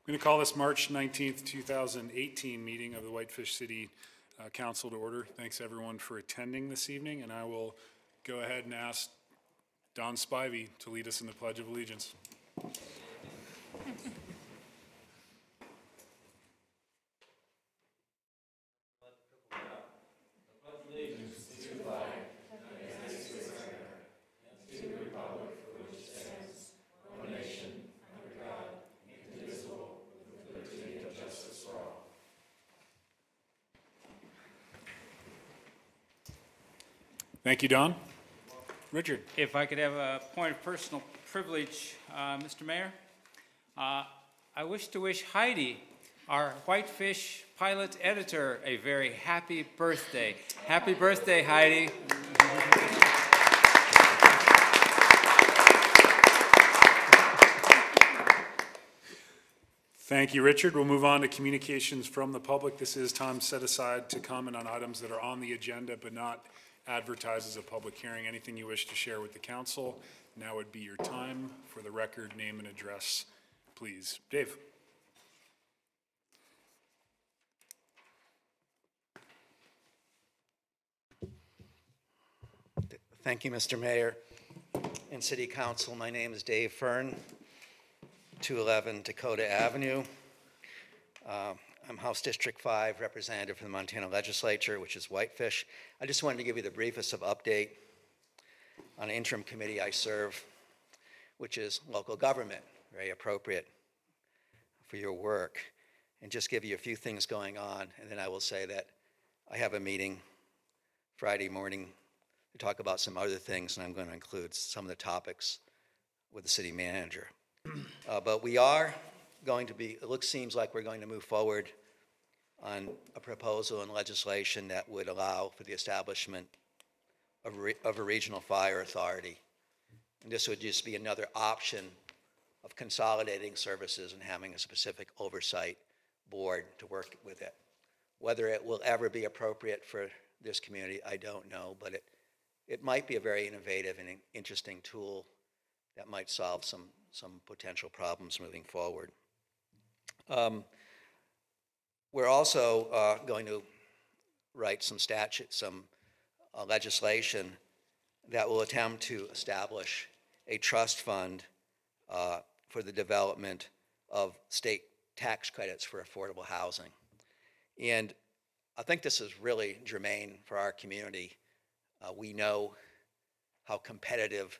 I'm going to call this March 19th, 2018 meeting of the Whitefish City Council to order. Thanks everyone for attending this evening, and I will go ahead and ask Don Spivey to lead us in the Pledge of Allegiance. Thank you, Don. Richard. If I could have a point of personal privilege, Mr. Mayor. I wish to wish Heidi, our Whitefish pilot editor, a very happy birthday. Happy birthday, Heidi. Thank you, Richard. We'll move on to communications from the public. This is time set aside to comment on items that are on the agenda but not advertised as a public hearing. Anything you wish to share with the council, now would be your time. For the record, name and address, please. Dave. Thank you, Mr. Mayor and City Council. My name is Dave Fern, 211 Dakota Avenue. I'm House District 5 representative for the Montana Legislature, which is Whitefish. I just wanted to give you the briefest of update on an interim committee I serve, which is local government, very appropriate for your work, and just give you a few things going on, and then I will say that I have a meeting Friday morning to talk about some other things, and I'm going to include some of the topics with the city manager. But we are going to be, seems like we're going to move forward on a proposal and legislation that would allow for the establishment of a regional fire authority. And this would just be another option of consolidating services and having a specific oversight board to work with it. Whether it will ever be appropriate for this community, I don't know, but it might be a very innovative and interesting tool that might solve some potential problems moving forward. We're also going to write some legislation that will attempt to establish a trust fund for the development of state tax credits for affordable housing. And I think this is really germane for our community. We know how competitive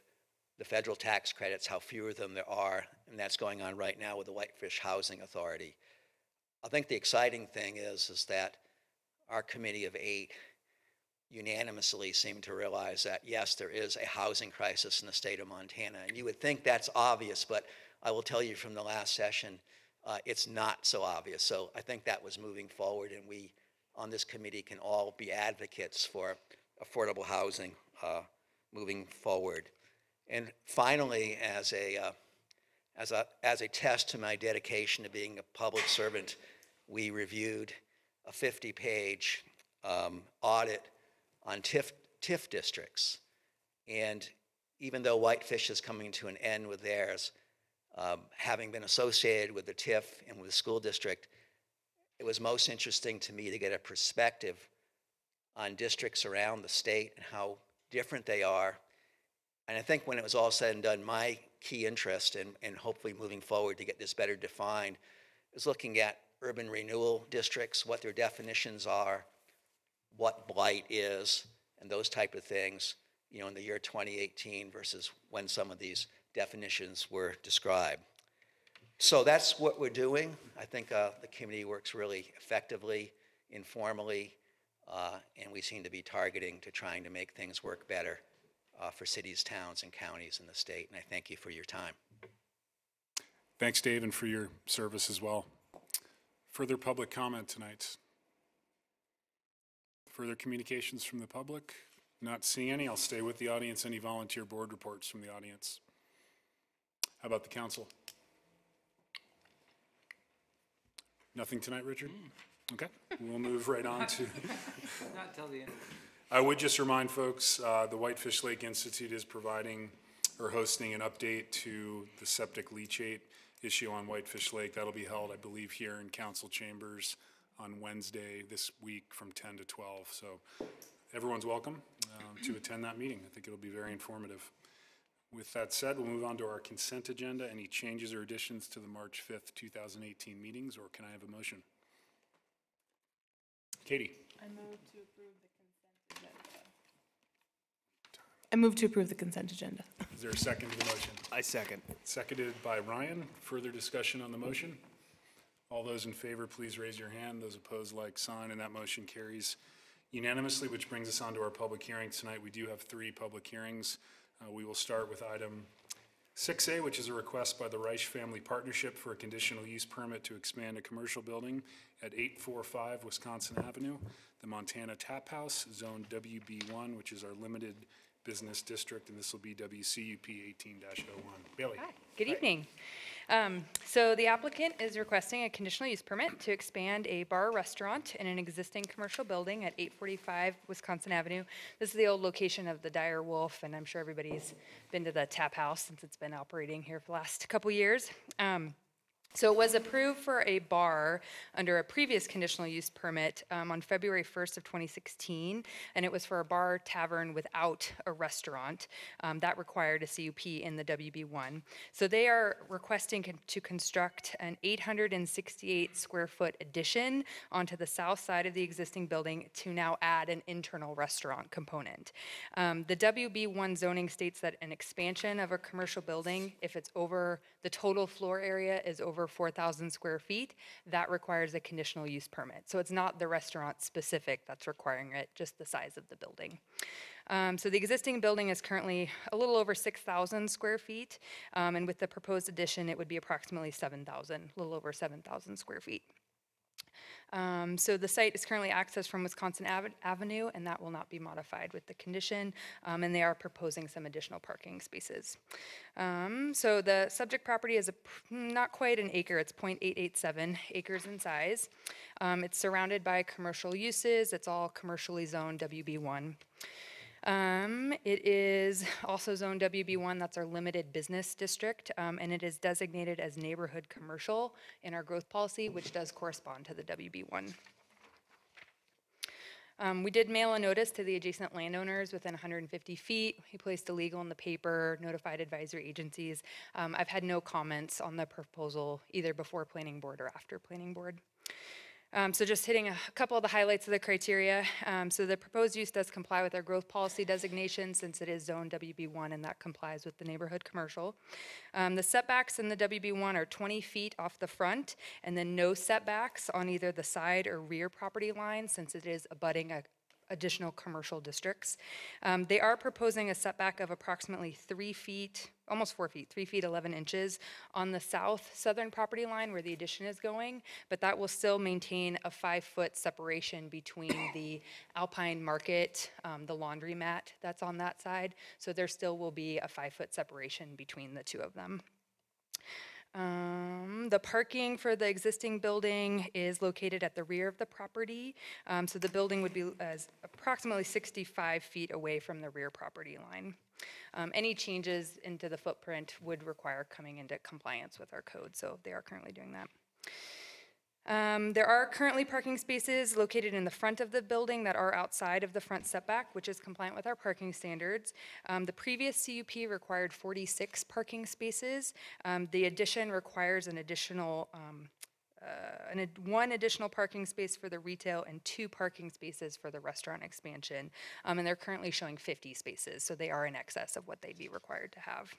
the federal tax credits, how few of them there are, and that's going on right now with the Whitefish Housing Authority. I think the exciting thing is that our committee of 8 unanimously seemed to realize that, yes, there is a housing crisis in the state of Montana. And you would think that's obvious, but I will tell you from the last session, it's not so obvious. So I think that was moving forward, and we on this committee can all be advocates for affordable housing moving forward. And finally, as a test to my dedication to being a public servant, we reviewed a 50-page audit on TIF districts. And even though Whitefish is coming to an end with theirs, having been associated with the TIF and with the school district, it was most interesting to me to get a perspective on districts around the state and how different they are. And I think when it was all said and done, my key interest in hopefully moving forward to get this better defined is looking at urban renewal districts, what their definitions are, what blight is, and those type of things, you know, in the year 2018 versus when some of these definitions were described. So that's what we're doing. I think the committee works really effectively, informally, and we seem to be targeting to trying to make things work better for cities, towns, and counties in the state, and I thank you for your time. Thanks, Dave, and for your service as well. Further public comment tonight? Further communications from the public? Not seeing any. I'll stay with the audience. Any volunteer board reports from the audience? How about the council? Nothing tonight, Richard? Okay, we'll move right on to... Not till the end. I would just remind folks, the Whitefish Lake Institute is providing or hosting an update to the septic leachate issue on Whitefish Lake. That'll be held, I believe, here in council chambers on Wednesday this week from 10 to 12. So everyone's welcome to attend that meeting. I think it'll be very informative. With that said, we'll move on to our consent agenda. Any changes or additions to the March 5th, 2018 meetings, or can I have a motion? Katie? I move to approve the consent agenda. Is there a second to the motion? I second. Seconded by Ryan. Further discussion on the motion? All those in favor, please raise your hand. Those opposed, like sign, and that motion carries unanimously, which brings us on to our public hearing tonight. We do have 3 public hearings. We will start with item 6A, which is a request by the Reich Family Partnership for a conditional use permit to expand a commercial building at 845 Wisconsin Avenue, the Montana Tap House, Zone WB1, which is our limited business district, and this will be WCUP 18-01. Bailey. Hi, good evening. So the applicant is requesting a conditional use permit to expand a bar restaurant in an existing commercial building at 845 Wisconsin Avenue. This is the old location of the Dire Wolf, and I'm sure everybody's been to the Tap House since it's been operating here for the last couple years. So it was approved for a bar under a previous conditional use permit on February 1st of 2016, and it was for a bar tavern without a restaurant. That required a CUP in the WB1. So they are requesting to construct an 868 square foot addition onto the south side of the existing building to now add an internal restaurant component. The WB1 zoning states that an expansion of a commercial building, if it's over, the total floor area is over 4,000 square feet, that requires a conditional use permit. So it's not the restaurant specific that's requiring it, just the size of the building. So the existing building is currently a little over 6,000 square feet, and with the proposed addition, it would be approximately 7,000, a little over 7,000 square feet. So the site is currently accessed from Wisconsin Avenue, and that will not be modified with the condition, and they are proposing some additional parking spaces. So the subject property is not quite an acre, it's 0.887 acres in size. It's surrounded by commercial uses, it's all commercially zoned WB1. It is also zone WB1, that's our limited business district, and it is designated as neighborhood commercial in our growth policy, which does correspond to the WB1. We did mail a notice to the adjacent landowners within 150 feet. We placed a legal in the paper, notified advisory agencies. I've had no comments on the proposal either before planning board or after planning board. So just hitting a couple of the highlights of the criteria. So the proposed use does comply with our growth policy designation since it is zone WB1 and that complies with the neighborhood commercial. The setbacks in the WB1 are 20 feet off the front and then no setbacks on either the side or rear property line since it is abutting additional commercial districts. They are proposing a setback of approximately 3 feet, almost 4 feet, 3 feet 11 inches on the southern property line where the addition is going, but that will still maintain a 5-foot separation between the Alpine Market, the laundromat that's on that side. So there still will be a 5-foot separation between the two of them. The parking for the existing building is located at the rear of the property. So the building would be approximately 65 feet away from the rear property line. Any changes into the footprint would require coming into compliance with our code, so they are currently doing that. There are currently parking spaces located in the front of the building that are outside of the front setback, which is compliant with our parking standards. The previous CUP required 46 parking spaces. The addition requires an additional one additional parking space for the retail and 2 parking spaces for the restaurant expansion. And they're currently showing 50 spaces, so they are in excess of what they'd be required to have.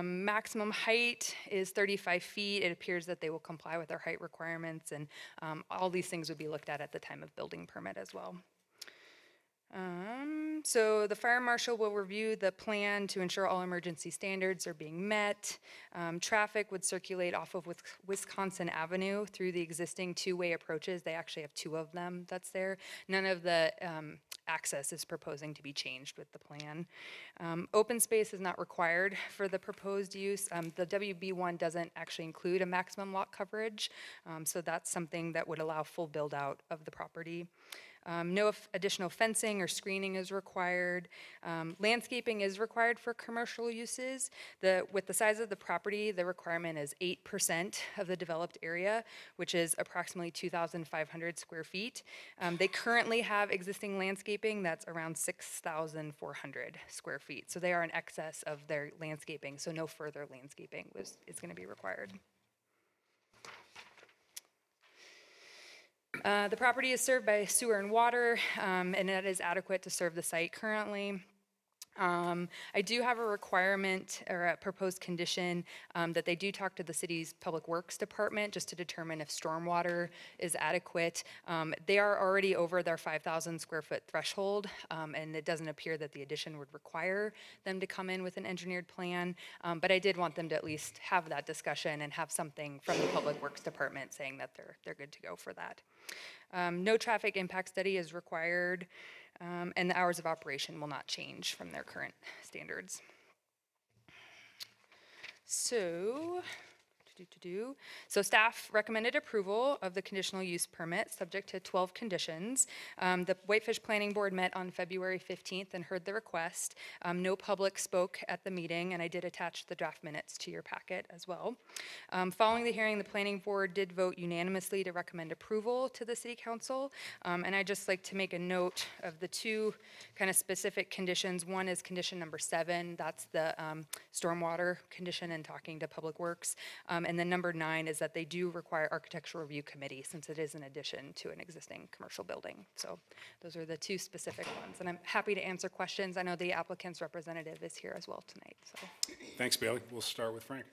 Maximum height is 35 feet. It appears that they will comply with our height requirements, and all these things would be looked at the time of building permit as well. So the fire marshal will review the plan to ensure all emergency standards are being met. Traffic would circulate off of Wisconsin Avenue through the existing 2-way approaches. They actually have 2 of them that's there. None of the access is proposing to be changed with the plan. Open space is not required for the proposed use. The WB1 doesn't actually include a maximum lot coverage, so that's something that would allow full build out of the property. No additional fencing or screening is required. Landscaping is required for commercial uses. With the size of the property, the requirement is 8% of the developed area, which is approximately 2,500 square feet. They currently have existing landscaping that's around 6,400 square feet. So they are in excess of their landscaping, so no further landscaping is going to be required. The property is served by sewer and water, and that is adequate to serve the site currently. I do have a requirement or a proposed condition that they do talk to the city's Public Works Department just to determine if stormwater is adequate. They are already over their 5,000 square foot threshold, and it doesn't appear that the addition would require them to come in with an engineered plan. But I did want them to at least have that discussion and have something from the Public Works Department saying that they're good to go for that. No traffic impact study is required. And the hours of operation will not change from their current standards. So staff recommended approval of the conditional use permit subject to 12 conditions. The Whitefish Planning Board met on February 15th and heard the request. No public spoke at the meeting, and I did attach the draft minutes to your packet as well. Following the hearing, the Planning Board did vote unanimously to recommend approval to the City Council. And I'd just like to make a note of the two kind of specific conditions. One is condition number 7. That's the stormwater condition and talking to Public Works. And then number 9 is that they do require architectural review committee since it is an addition to an existing commercial building. So those are the two specific ones. And I'm happy to answer questions. I know the applicant's representative is here as well tonight. So. Thanks, Bailey. We'll start with Frank.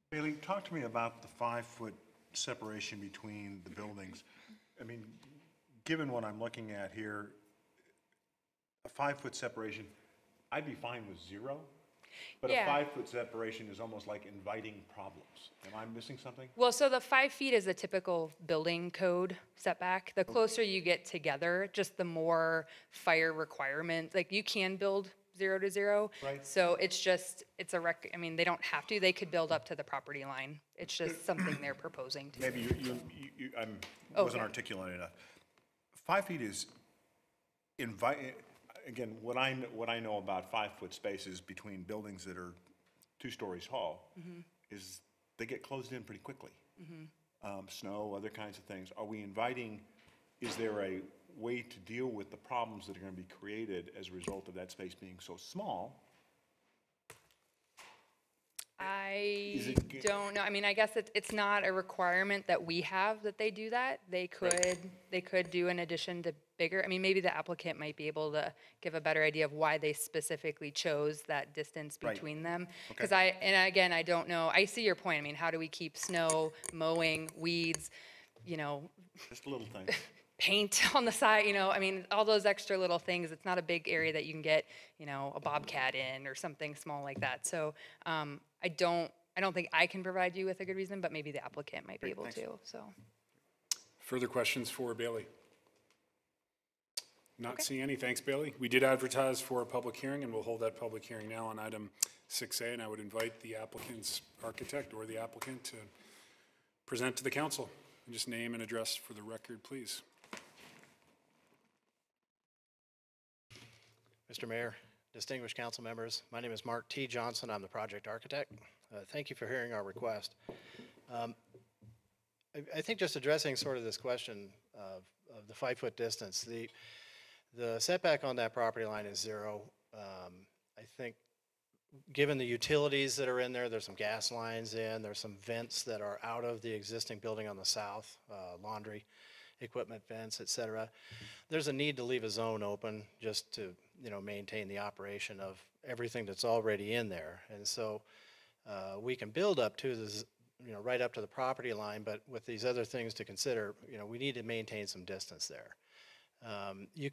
Bailey, talk to me about the 5-foot separation between the buildings. I mean, given what I'm looking at here, a 5-foot separation, I'd be fine with 0. But Yeah. a 5-foot separation is almost like inviting problems. Am I missing something? Well, so the 5 feet is a typical building code setback. The closer you get together, just the more fire requirements. Like you can build 0 to 0. Right. So it's just, I mean, they don't have to. They could build up to the property line. It's just something they're proposing to. Maybe I wasn't articulate enough. 5 feet is again, what I know about 5-foot spaces between buildings that are 2 stories tall is they get closed in pretty quickly. Snow, other kinds of things. Are we inviting, is there a way to deal with the problems that are going to be created as a result of that space being so small? I don't know. I mean, I guess it's not a requirement that we have that they do that. They could do an addition to bigger. I mean, maybe the applicant might be able to give a better idea of why they specifically chose that distance between them. Because again, I don't know. I see your point. I mean, how do we keep snow, mowing, weeds, Just a little thing. paint on the side, I mean, all those extra little things. It's not a big area that you can get, a bobcat in or something small like that. So I don't think I can provide you with a good reason, but maybe the applicant might be able to. So. Further questions for Bailey? Not seeing any. Thanks, Bailey. We did advertise for a public hearing, and we'll hold that public hearing now on item 6A, and I would invite the applicant's architect or the applicant to present to the council. And just name and address for the record, please. Mr. Mayor, distinguished council members, my name is Mark T. Johnson. I'm the project architect. Thank you for hearing our request. I think just addressing sort of this question of the 5-foot distance, the setback on that property line is 0. I think given the utilities that are in there, there's some gas lines in, there's some vents that are out of the existing building on the south, laundry equipment vents, et cetera. There's a need to leave a zone open just to maintain the operation of everything that's already in there. And so we can build up to this, right up to the property line, but with these other things to consider, we need to maintain some distance there. You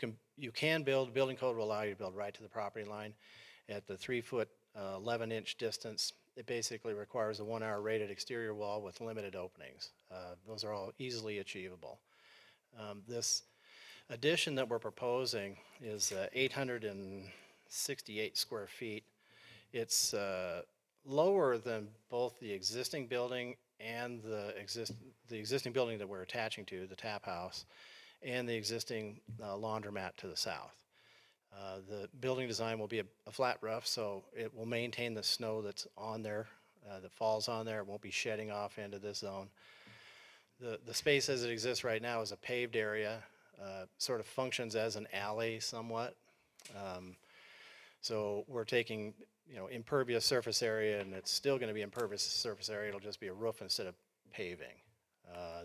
can build, building code will allow you to build right to the property line at the 3-foot, 11-inch distance. It basically requires a 1-hour rated exterior wall with limited openings. Those are all easily achievable. This addition that we're proposing is 868 square feet. It's lower than both the existing building and the existing building that we're attaching to, the tap house, and the existing laundromat to the south. The building design will be a flat roof, so it will maintain the snow that's on there, that falls on there. It won't be shedding off into this zone. The space as it exists right now is a paved area, sort of functions as an alley somewhat. So we're taking, impervious surface area, and it's still going to be impervious surface area. It'll just be a roof instead of paving.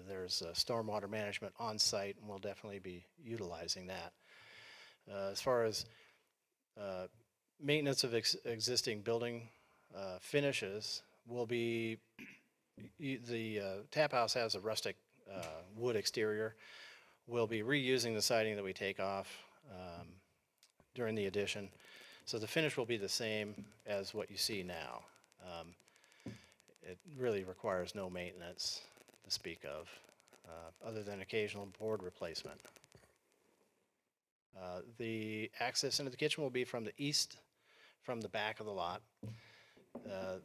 There's stormwater management on site, and we'll definitely be utilizing that. As far as maintenance of existing building finishes, will be the tap house has a rustic wood exterior. We'll be reusing the siding that we take off during the addition. So the finish will be the same as what you see now. It really requires no maintenance to speak of, other than occasional board replacement. The access into the kitchen will be from the east, from the back of the lot.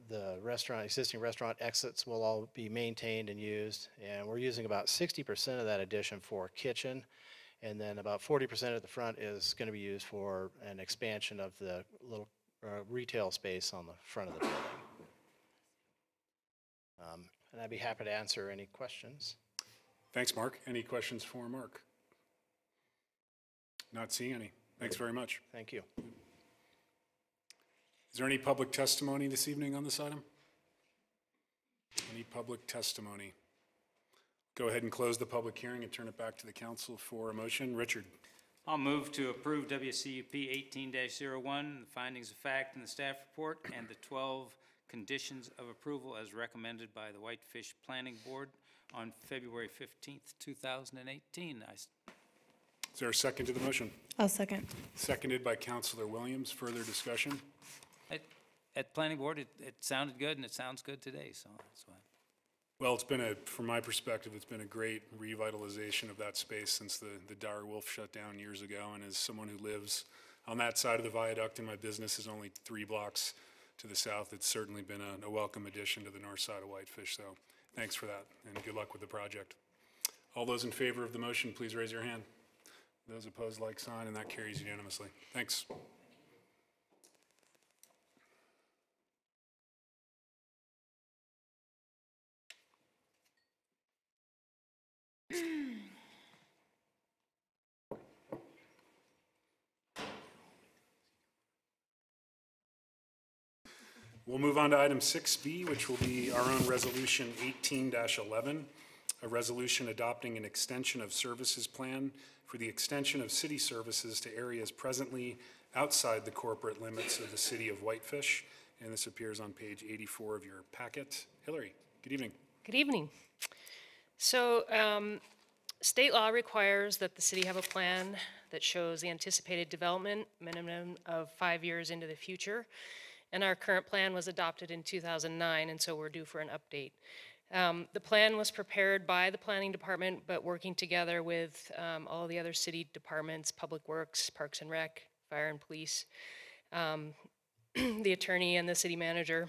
The existing restaurant exits will all be maintained and used, and we're using about 60% of that addition for kitchen, and then about 40% at the front is going to be used for an expansion of the little retail space on the front of the building. And I'd be happy to answer any questions. Thanks, Mark. Any questions for Mark? Not seeing any. Thanks very much. Thank you. Is there any public testimony this evening on this item? Any public testimony? Go ahead and close the public hearing and turn it back to the council for a motion. Richard. I'll move to approve WCUP 18-01, the findings of fact in the staff report, and the 12 conditions of approval as recommended by the Whitefish Planning Board on February 15th, 2018. Is there a second to the motion? I'll second. Seconded by Councilor Williams. Further discussion? At Planning Board, it sounded good, and it sounds good today, so that's why. Well, from my perspective, it's been a great revitalization of that space since the Dire Wolf shut down years ago. And as someone who lives on that side of the viaduct and my business is only 3 blocks to the south, it's certainly been a welcome addition to the north side of Whitefish. So thanks for that, and good luck with the project. All those in favor of the motion, please raise your hand. Those opposed, like sign, and that carries unanimously. Thanks. We'll move on to item 6B, which will be our own resolution 18-11, a resolution adopting an extension of services plan for the extension of city services to areas presently outside the corporate limits of the city of Whitefish. And this appears on page 84 of your packet. Hillary, good evening. Good evening. So state law requires that the city have a plan that shows the anticipated development minimum of 5 years into the future. And our current plan was adopted in 2009, and so we're due for an update. The plan was prepared by the planning department, but working together with all the other city departments, Public Works, Parks and Rec, Fire and Police, the attorney and the city manager.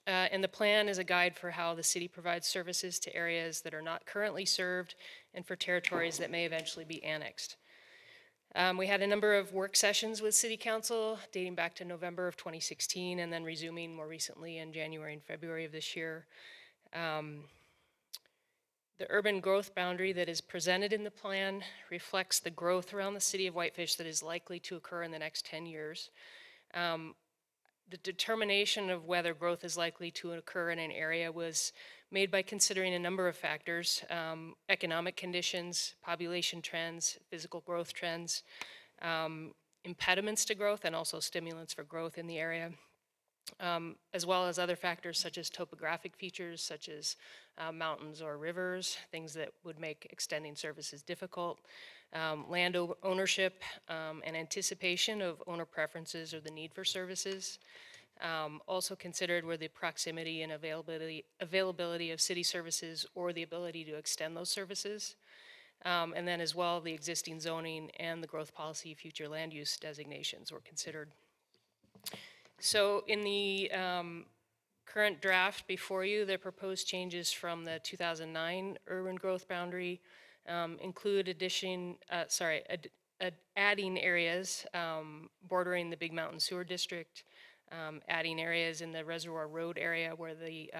And the plan is a guide for how the city provides services to areas that are not currently served and for territories that may eventually be annexed. We had a number of work sessions with City Council dating back to November of 2016 and then resuming more recently in January and February of this year. The urban growth boundary that is presented in the plan reflects the growth around the city of Whitefish that is likely to occur in the next 10 years. The determination of whether growth is likely to occur in an area was made by considering a number of factors: economic conditions, population trends, physical growth trends, impediments to growth, and also stimulants for growth in the area, as well as other factors such as topographic features, such as mountains or rivers, things that would make extending services difficult, land ownership and anticipation of owner preferences or the need for services. Also considered were the proximity and availability of city services or the ability to extend those services. And then as well, the existing zoning and the growth policy future land use designations were considered. So in the current draft before you, the proposed changes from the 2009 urban growth boundary include adding areas bordering the Big Mountain Sewer District, adding areas in the Reservoir Road area where the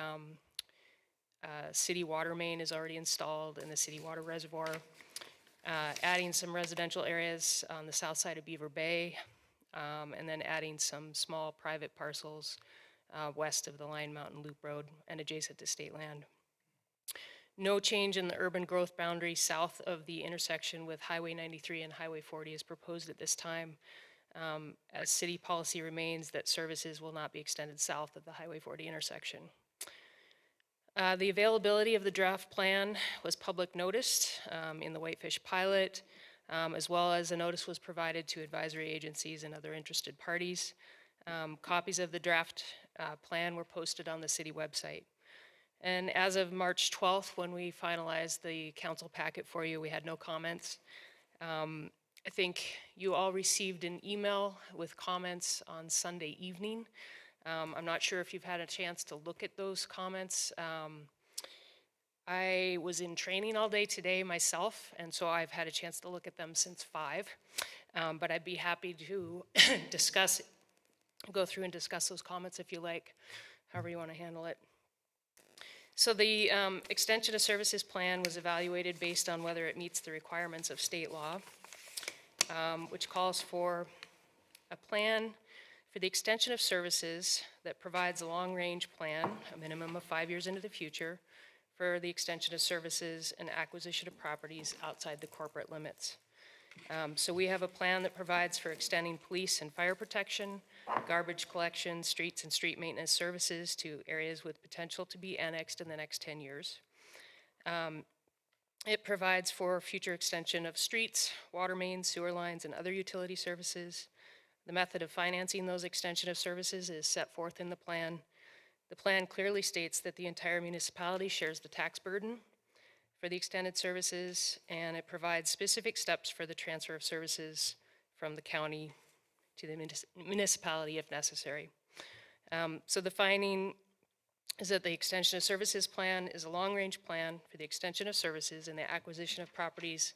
city water main is already installed in the city water reservoir, adding some residential areas on the south side of Beaver Bay, and then adding some small private parcels west of the Lion Mountain Loop Road and adjacent to state land. No change in the urban growth boundary south of the intersection with Highway 93 and Highway 40 is proposed at this time, as city policy remains that services will not be extended south of the Highway 40 intersection. The availability of the draft plan was public noticed in the Whitefish pilot, as well as a notice was provided to advisory agencies and other interested parties. Copies of the draft plan were posted on the city website. And as of March 12th, when we finalized the council packet for you, we had no comments. I think you all received an email with comments on Sunday evening. I'm not sure if you've had a chance to look at those comments. I was in training all day today myself, and so I've had a chance to look at them since 5. But I'd be happy to go through and discuss those comments if you like, however you want to handle it. So the extension of services plan was evaluated based on whether it meets the requirements of state law, which calls for a plan for the extension of services that provides a long-range plan, a minimum of 5 years into the future, for the extension of services and acquisition of properties outside the corporate limits. So we have a plan that provides for extending police and fire protection, garbage collection, streets and street maintenance services to areas with potential to be annexed in the next 10 years. It provides for future extension of streets, water mains, sewer lines, and other utility services. The method of financing those extension of services is set forth in the plan. The plan clearly states that the entire municipality shares the tax burden for the extended services, and it provides specific steps for the transfer of services from the county to the municipality if necessary. So the finding is that the extension of services plan is a long-range plan for the extension of services and the acquisition of properties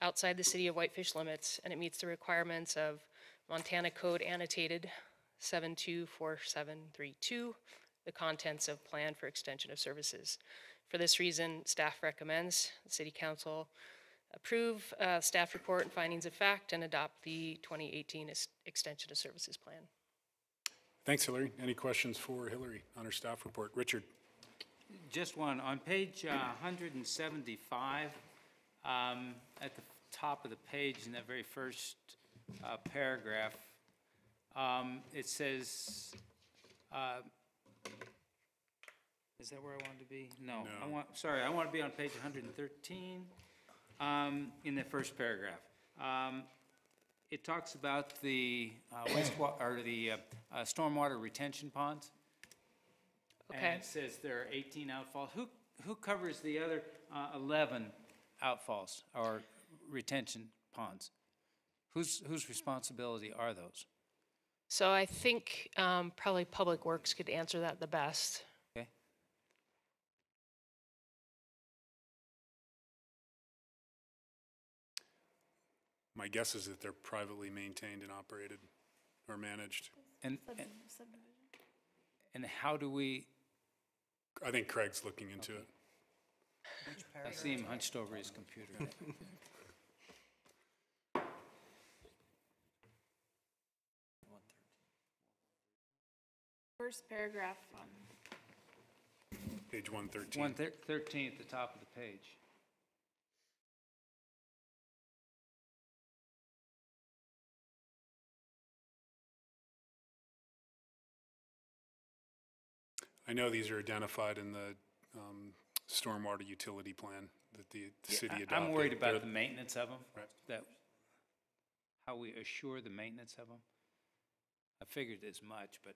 outside the city of Whitefish limits, and it meets the requirements of Montana Code Annotated 724732, the contents of plan for extension of services. For this reason, staff recommends the City Council approve staff report and findings of fact and adopt the 2018 extension of services plan. Thanks, Hillary. Any questions for Hillary on her staff report? Richard? Just one. On page 175, at the top of the page in that very first paragraph, it says, is that where I wanted to be? No. I want to be on page 113 in the first paragraph. It talks about the wastewater or the stormwater retention ponds. Okay. And it says there are 18 outfalls. Who covers the other 11 outfalls or retention ponds? Whose responsibility are those? So I think probably Public Works could answer that the best. Okay. My guess is that they're privately maintained and operated or managed. And how do we? I think Craig's looking into it. I see him hunched over his computer. First paragraph on Page 113. 113 at the top of the page. I know these are identified in the stormwater utility plan that the city adopted. I'm worried about They're- the maintenance of them. Right. How we assure the maintenance of them. I figured as much, but.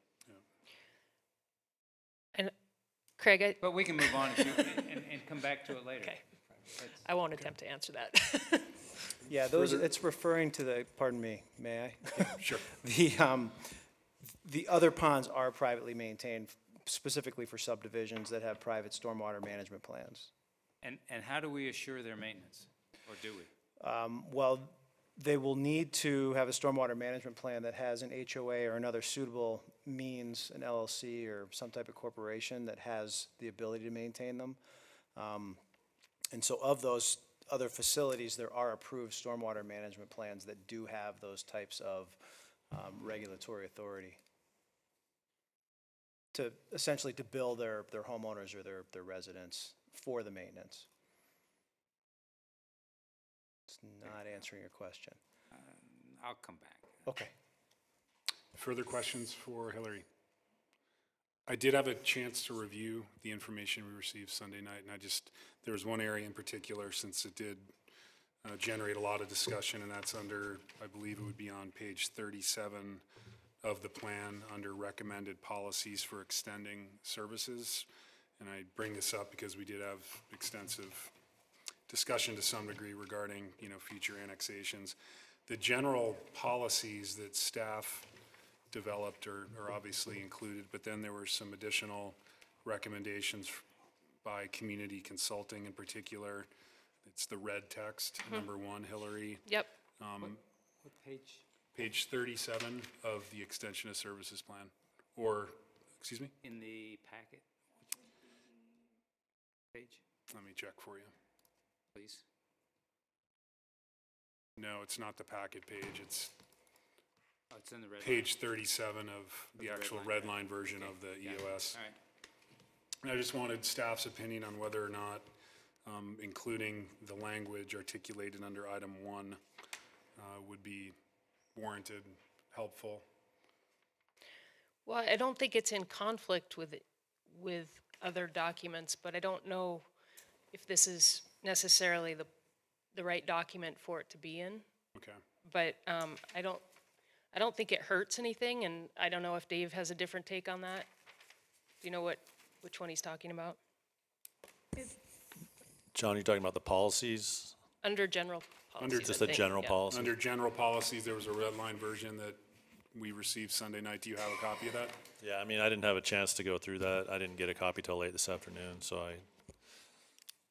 And Craig, But we can move on and come back to it later. Okay. I won't attempt to answer that. Yeah, those, it's referring to the, pardon me, may I? Sure. The other ponds are privately maintained specifically for subdivisions that have private stormwater management plans. And how do we assure their maintenance? Or do we? Well, they will need to have a stormwater management plan that has an HOA or another suitable means, an LLC or some type of corporation that has the ability to maintain them. And so of those other facilities, there are approved stormwater management plans that do have those types of regulatory authority to essentially to bill their homeowners or their residents for the maintenance. It's not answering your question. I'll come back. Okay. Further questions for Hillary? I did have a chance to review the information we received Sunday night, and there was one area in particular, since it did generate a lot of discussion, and that's under, I believe it would be on page 37 of the plan, under recommended policies for extending services. And I bring this up because we did have extensive discussion to some degree regarding, future annexations. The general policies that staff developed are obviously included, but then there were some additional recommendations by community consulting in particular. It's the red text, number 1, Hillary. Yep. What page? Page 37 of the extension of services plan, or, excuse me, In the packet? Which page, let me check for you. please? No, it's not the packet page, it's Oh, it's in the red line. page 37 of the the red actual line, red right. line version of the Got it. EOS. All right. And I just wanted staff's opinion on whether or not including the language articulated under item 1 would be warranted, helpful. Well, I don't think it's in conflict with other documents, but I don't know if this is necessarily the right document for it to be in. Okay. But I don't think it hurts anything, and I don't know if Dave has a different take on that. Do you know which one he's talking about? John, you're talking about the policies? Under general policies, Just I the think, general yeah. policy? Under general policies, there was a red line version that we received Sunday night. Do you have a copy of that? Yeah, I mean, I didn't have a chance to go through that. I didn't get a copy till late this afternoon, so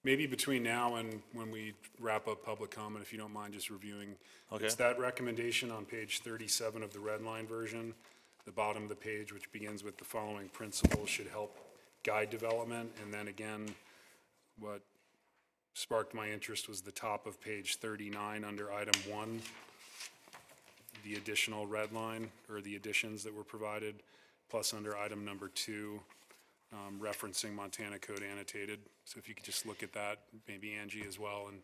Maybe between now and when we wrap up public comment, if you don't mind just reviewing. Okay. It's that recommendation on page 37 of the red line version, the bottom of the page, which begins with the following principles should help guide development. And then again, what sparked my interest was the top of page 39 under item 1, the additional red line, or the additions that were provided, plus under item number 2, referencing Montana Code annotated. So if you could just look at that, maybe Angie as well, and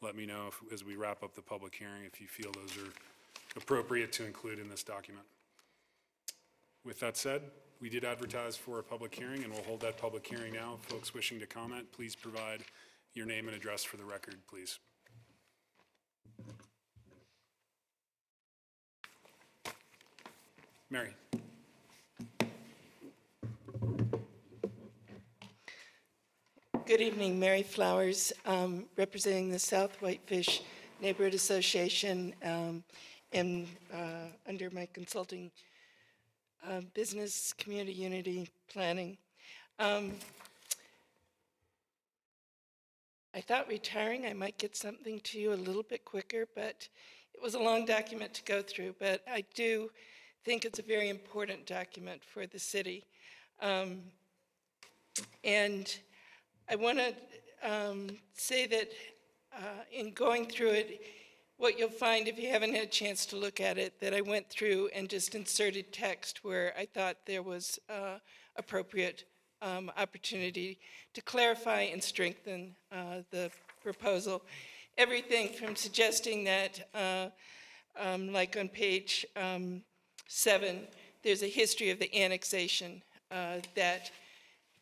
let me know as we wrap up the public hearing if you feel those are appropriate to include in this document. With that said, we did advertise for a public hearing, and we'll hold that public hearing now. Folks wishing to comment, please provide your name and address for the record, please. Mary. Good evening, Mary Flowers, representing the South Whitefish Neighborhood Association, and under my consulting business, community unity planning. I thought retiring, I might get something to you a little bit quicker, but it was a long document to go through, but I do think it's a very important document for the city. And I want to say that in going through it, what you'll find if you haven't had a chance to look at it, that I went through and just inserted text where I thought there was appropriate opportunity to clarify and strengthen the proposal. Everything from suggesting that, like on page 7, there's a history of the annexation that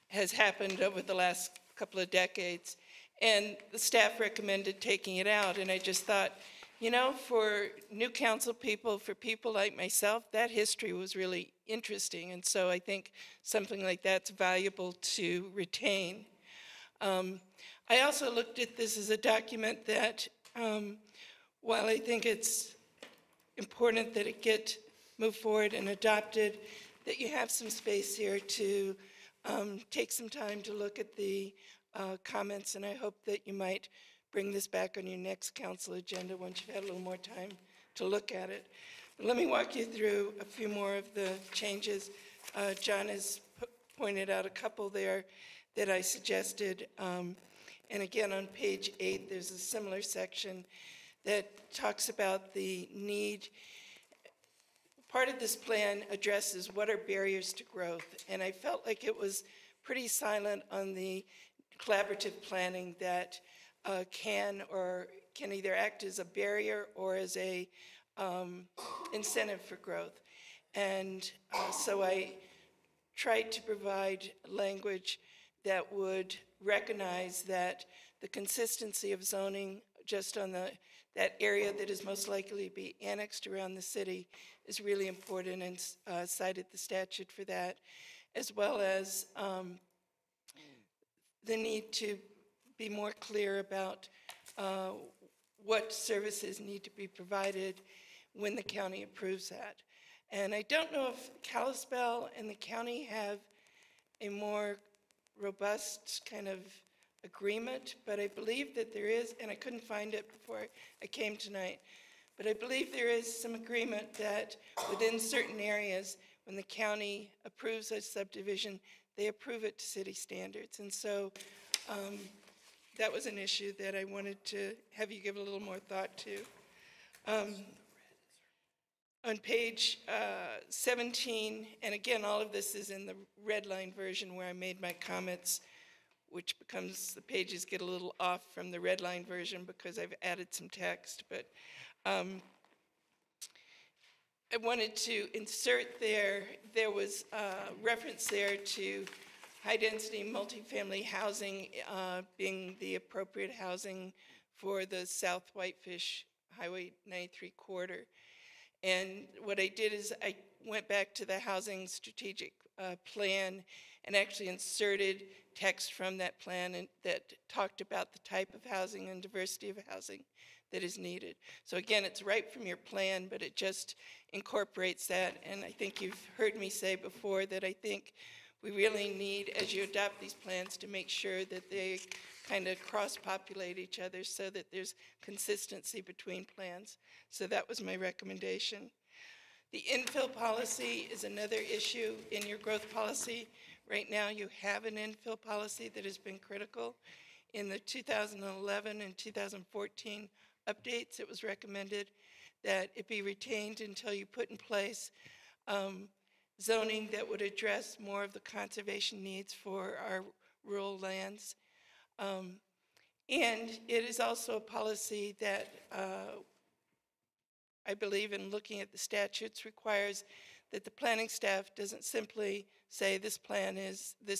has happened over the last couple of decades, and the staff recommended taking it out, and I just thought, for new council people, for people like myself, that history was really interesting, and so I think something like that's valuable to retain. I also looked at this as a document that, while I think it's important that it get moved forward and adopted, that you have some space here to take some time to look at the comments, and I hope that you might bring this back on your next council agenda once you've had a little more time to look at it. But let me walk you through a few more of the changes. John has pointed out a couple there that I suggested. And again, on page 8, there's a similar section that talks about the need. Part of this plan addresses what are barriers to growth, and I felt like it was pretty silent on the collaborative planning that can either act as a barrier or as a incentive for growth. And so I tried to provide language that would recognize that the consistency of zoning just on that area that is most likely to be annexed around the city is really important, and cited the statute for that, as well as the need to be more clear about what services need to be provided when the county approves that. And I don't know if Kalispell and the county have a more robust kind of agreement, but I believe that there is, and I couldn't find it before I came tonight, but I believe there is some agreement that within certain areas, when the county approves a subdivision, they approve it to city standards. And so that was an issue that I wanted to have you give a little more thought to. On page 17, and again, all of this is in the red line version where I made my comments, which becomes, the pages get a little off from the red line version because I've added some text, but I wanted to insert there was a reference there to high-density multifamily housing being the appropriate housing for the South Whitefish Highway 93 corridor. And what I did is I went back to the housing strategic plan and actually inserted text from that plan and that talked about the type of housing and diversity of housing that is needed. So again, it's right from your plan, but it just incorporates that. And I think you've heard me say before that I think we really need, as you adopt these plans, to make sure that they kind of cross-populate each other so that there's consistency between plans. So that was my recommendation. The infill policy is another issue in your growth policy. Right now, you have an infill policy that has been critical. In the 2011 and 2014 updates, it was recommended that it be retained until you put in place zoning that would address more of the conservation needs for our rural lands. And it is also a policy that I believe in looking at the statutes requires that the planning staff doesn't simply say this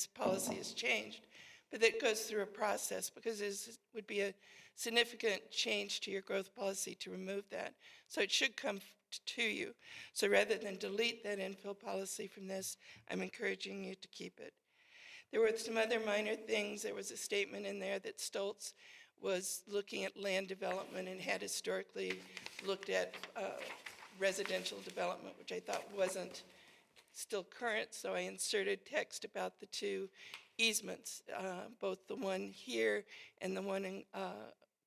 policy is changed, but that it goes through a process because it would be a significant change to your growth policy to remove that. So it should come to you. So rather than delete that infill policy from this, I'm encouraging you to keep it. There were some other minor things. There was a statement in there that Stoltz was looking at land development and had historically looked at residential development, which I thought wasn't still current, so I inserted text about the two easements, both the one here and the one in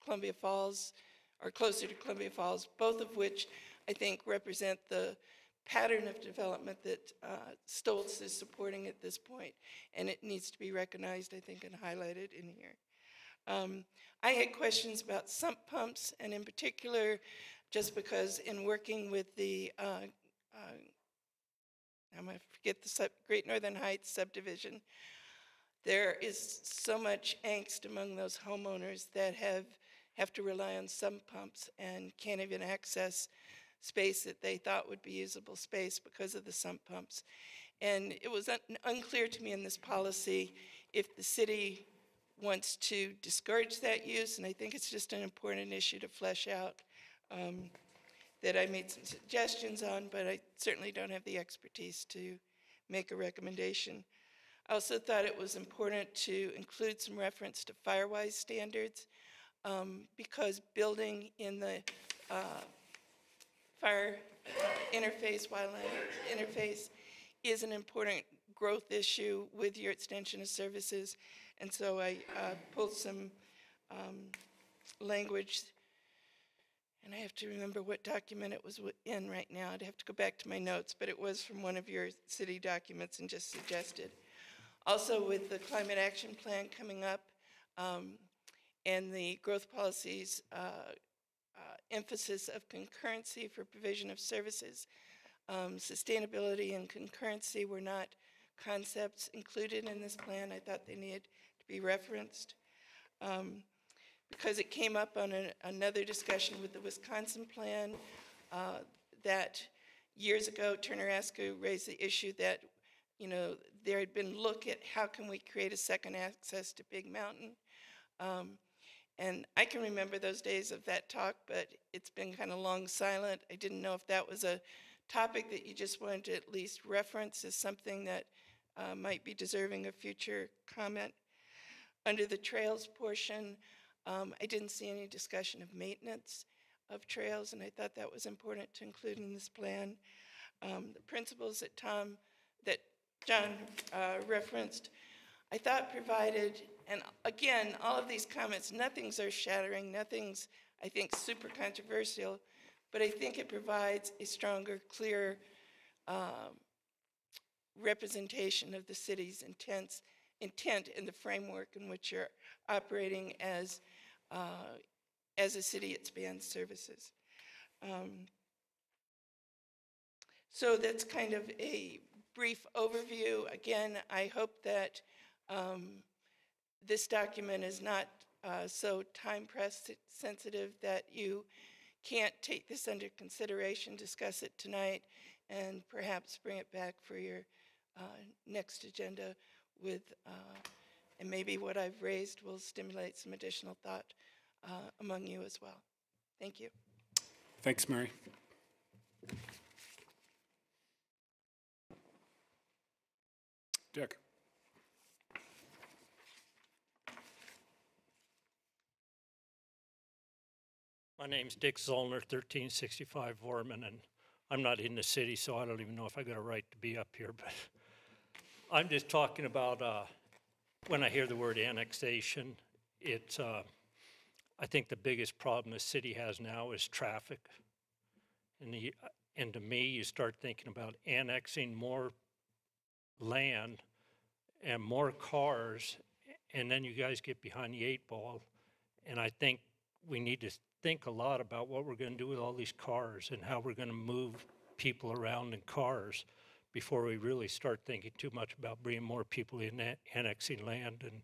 Columbia Falls, or closer to Columbia Falls, both of which I think represent the pattern of development that Stoltz is supporting at this point, and it needs to be recognized, I think, and highlighted in here. I had questions about sump pumps, and in particular, just because in working with the, I'm going to forget the Great Northern Heights subdivision, there is so much angst among those homeowners that have to rely on sump pumps and can't even access space that they thought would be usable space because of the sump pumps. And it was unclear to me in this policy if the city wants to discourage that use, and I think it's just an important issue to flesh out that I made some suggestions on, but I certainly don't have the expertise to make a recommendation. I also thought it was important to include some reference to firewise standards because building in the fire interface, wildland interface, is an important growth issue with your extension of services. And so I pulled some language, and I have to remember what document it was in right now. I'd have to go back to my notes, but it was from one of your city documents and just suggested. Also, with the climate action plan coming up and the growth policies emphasis of concurrency for provision of services, sustainability and concurrency were not concepts included in this plan. I thought they needed to be referenced. Because it came up on another discussion with the Wisconsin plan that years ago, Turner Askew raised the issue that, you know, there had been look at how can we create a second access to Big Mountain. And I can remember those days of that talk, but it's been kind of long silent. I didn't know if that was a topic that you just wanted to at least reference as something that might be deserving of future comment. Under the trails portion, I didn't see any discussion of maintenance of trails, and I thought that was important to include in this plan. The principles that John referenced, I thought provided, and again, all of these comments, nothing's earth-shattering, nothing's, I think, super controversial, but I think it provides a stronger, clearer representation of the city's intent in the framework in which you're operating as a city expands services. So that's kind of a brief overview. Again, I hope that this document is not so time-pressed sensitive that you can't take this under consideration, discuss it tonight, and perhaps bring it back for your next agenda with, and maybe what I've raised will stimulate some additional thought among you as well. Thank you. Thanks, Mary. Dick. My name's Dick Zollner, 1365 Vorman, and I'm not in the city, so I don't even know if I got a right to be up here, but I'm just talking about when I hear the word annexation, it's, I think the biggest problem the city has now is traffic. And to me, you start thinking about annexing more land and more cars, and then you guys get behind the 8 ball. And I think we need to think a lot about what we're going to do with all these cars and how we're going to move people around in cars before we really start thinking too much about bringing more people in, annexing land. And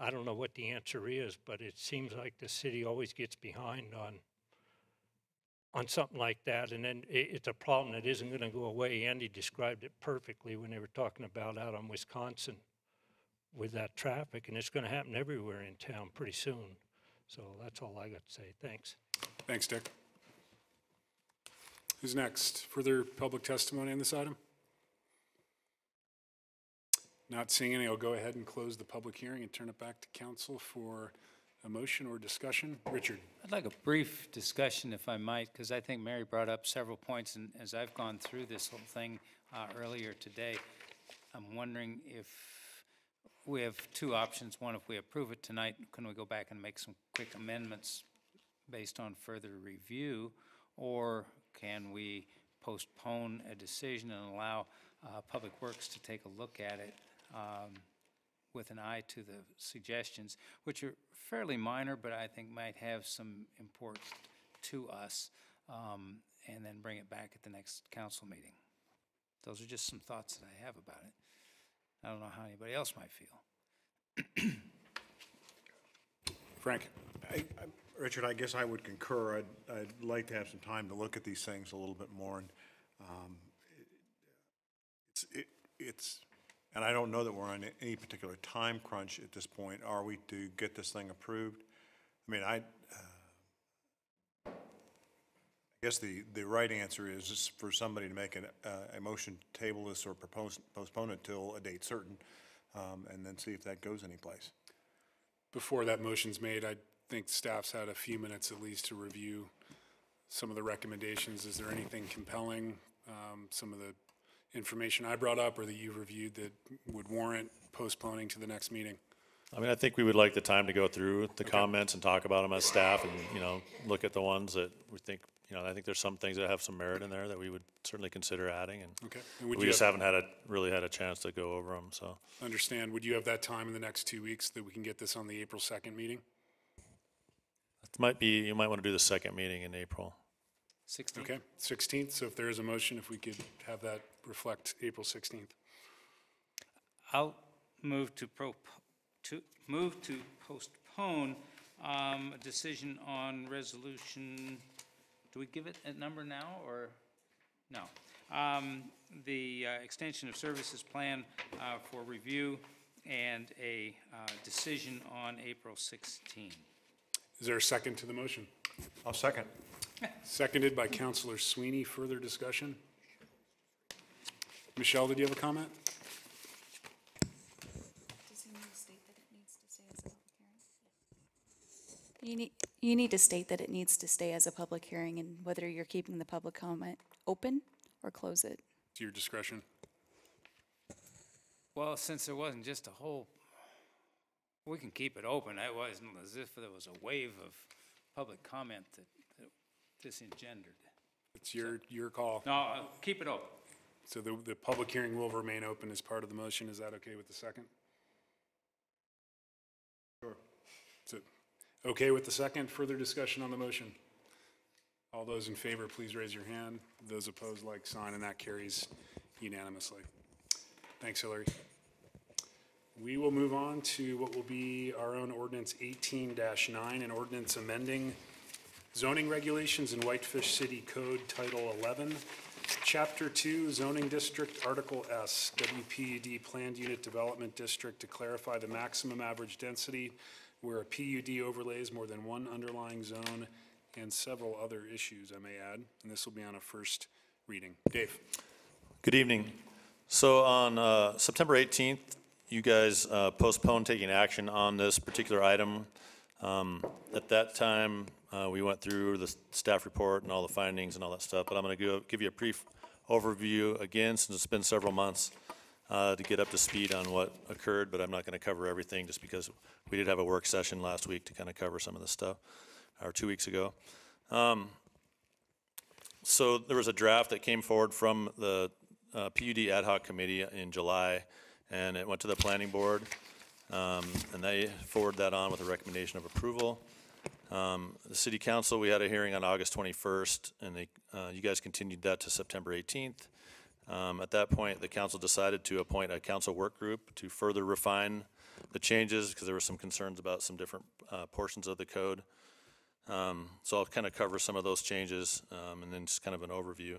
I don't know what the answer is, but it seems like the city always gets behind on something like that. And then it's a problem that isn't going to go away. Andy described it perfectly when they were talking about out on Wisconsin with that traffic, and it's going to happen everywhere in town pretty soon. So that's all I got to say. Thanks. Thanks, Dick. Who's next? Further public testimony on this item? Not seeing any, I'll go ahead and close the public hearing and turn it back to council for a motion or discussion. Richard. I'd like a brief discussion, if I might, because I think Mary brought up several points, and as I've gone through this whole thing earlier today, I'm wondering if we have two options. One, if we approve it tonight, can we go back and make some quick amendments based on further review, or can we postpone a decision and allow Public Works to take a look at it with an eye to the suggestions, which are fairly minor, but I think might have some import to us, and then bring it back at the next council meeting. Those are just some thoughts that I have about it. I don't know how anybody else might feel. Frank. Richard, I guess I would concur. I'd like to have some time to look at these things a little bit more. And and I don't know that we're on any particular time crunch at this point. Are we to get this thing approved? I mean, I guess the right answer is just for somebody to make a motion to table this or postpone it till a date certain. and then see if that goes anyplace. Before that motion's made, I think staff's had a few minutes at least to review some of the recommendations. Is there anything compelling, some of the information I brought up or that you reviewed that would warrant postponing to the next meeting? I mean, I think we would like the time to go through the comments and talk about them as staff and, look at the ones that we think, I think there's some things that have some merit in there that we would certainly consider adding. And Okay. And would we you just have, haven't really had a chance to go over them, so. understand, would you have that time in the next 2 weeks that we can get this on the April 2nd meeting? You might want to do the second meeting in April. 16th? Okay, 16th. So if there is a motion, if we could have that reflect April 16th. I'll move to postpone a decision on resolution, do we give it a number now, or, no? The extension of services plan for review and a decision on April 16. Is there a second to the motion? I'll second. Seconded by Councilor Sweeney. Further discussion? Michelle, did you have a comment? Does he need to state that it needs to stay as a public hearing? You need to state that it needs to stay as a public hearing, and whether you're keeping the public comment open or close it. To your discretion. Well, since there wasn't just a whole, we can keep it open. It wasn't as if there was a wave of public comment that this engendered. It's your call. No, keep it open. So the public hearing will remain open as part of the motion. Is that okay with the second? Sure. So, okay with the second? Further discussion on the motion? All those in favor, please raise your hand. Those opposed, like sign, and that carries unanimously. Thanks, Hillary. We will move on to what will be our own ordinance 18-9, an ordinance amending zoning regulations in Whitefish City Code Title 11, Chapter 2, Zoning District, Article S, WPUD Planned Unit Development District, to clarify the maximum average density where a PUD overlays more than one underlying zone, and several other issues, I may add. And this will be on a first reading. Dave. Good evening. So on September 18th, you guys postponed taking action on this particular item. At that time, we went through the staff report and all the findings and all that stuff, but I'm going to give you a brief overview again, since it's been several months to get up to speed on what occurred, but I'm not going to cover everything just because we did have a work session last week to kind of cover some of the stuff, or 2 weeks ago. So there was a draft that came forward from the PUD ad hoc committee in July, and it went to the planning board, and they forwarded that on with a recommendation of approval. The city council, we had a hearing on August 21st, and you guys continued that to September 18th. At that point, the council decided to appoint a council work group to further refine the changes, because there were some concerns about some different portions of the code. So I'll kind of cover some of those changes, and then just kind of an overview.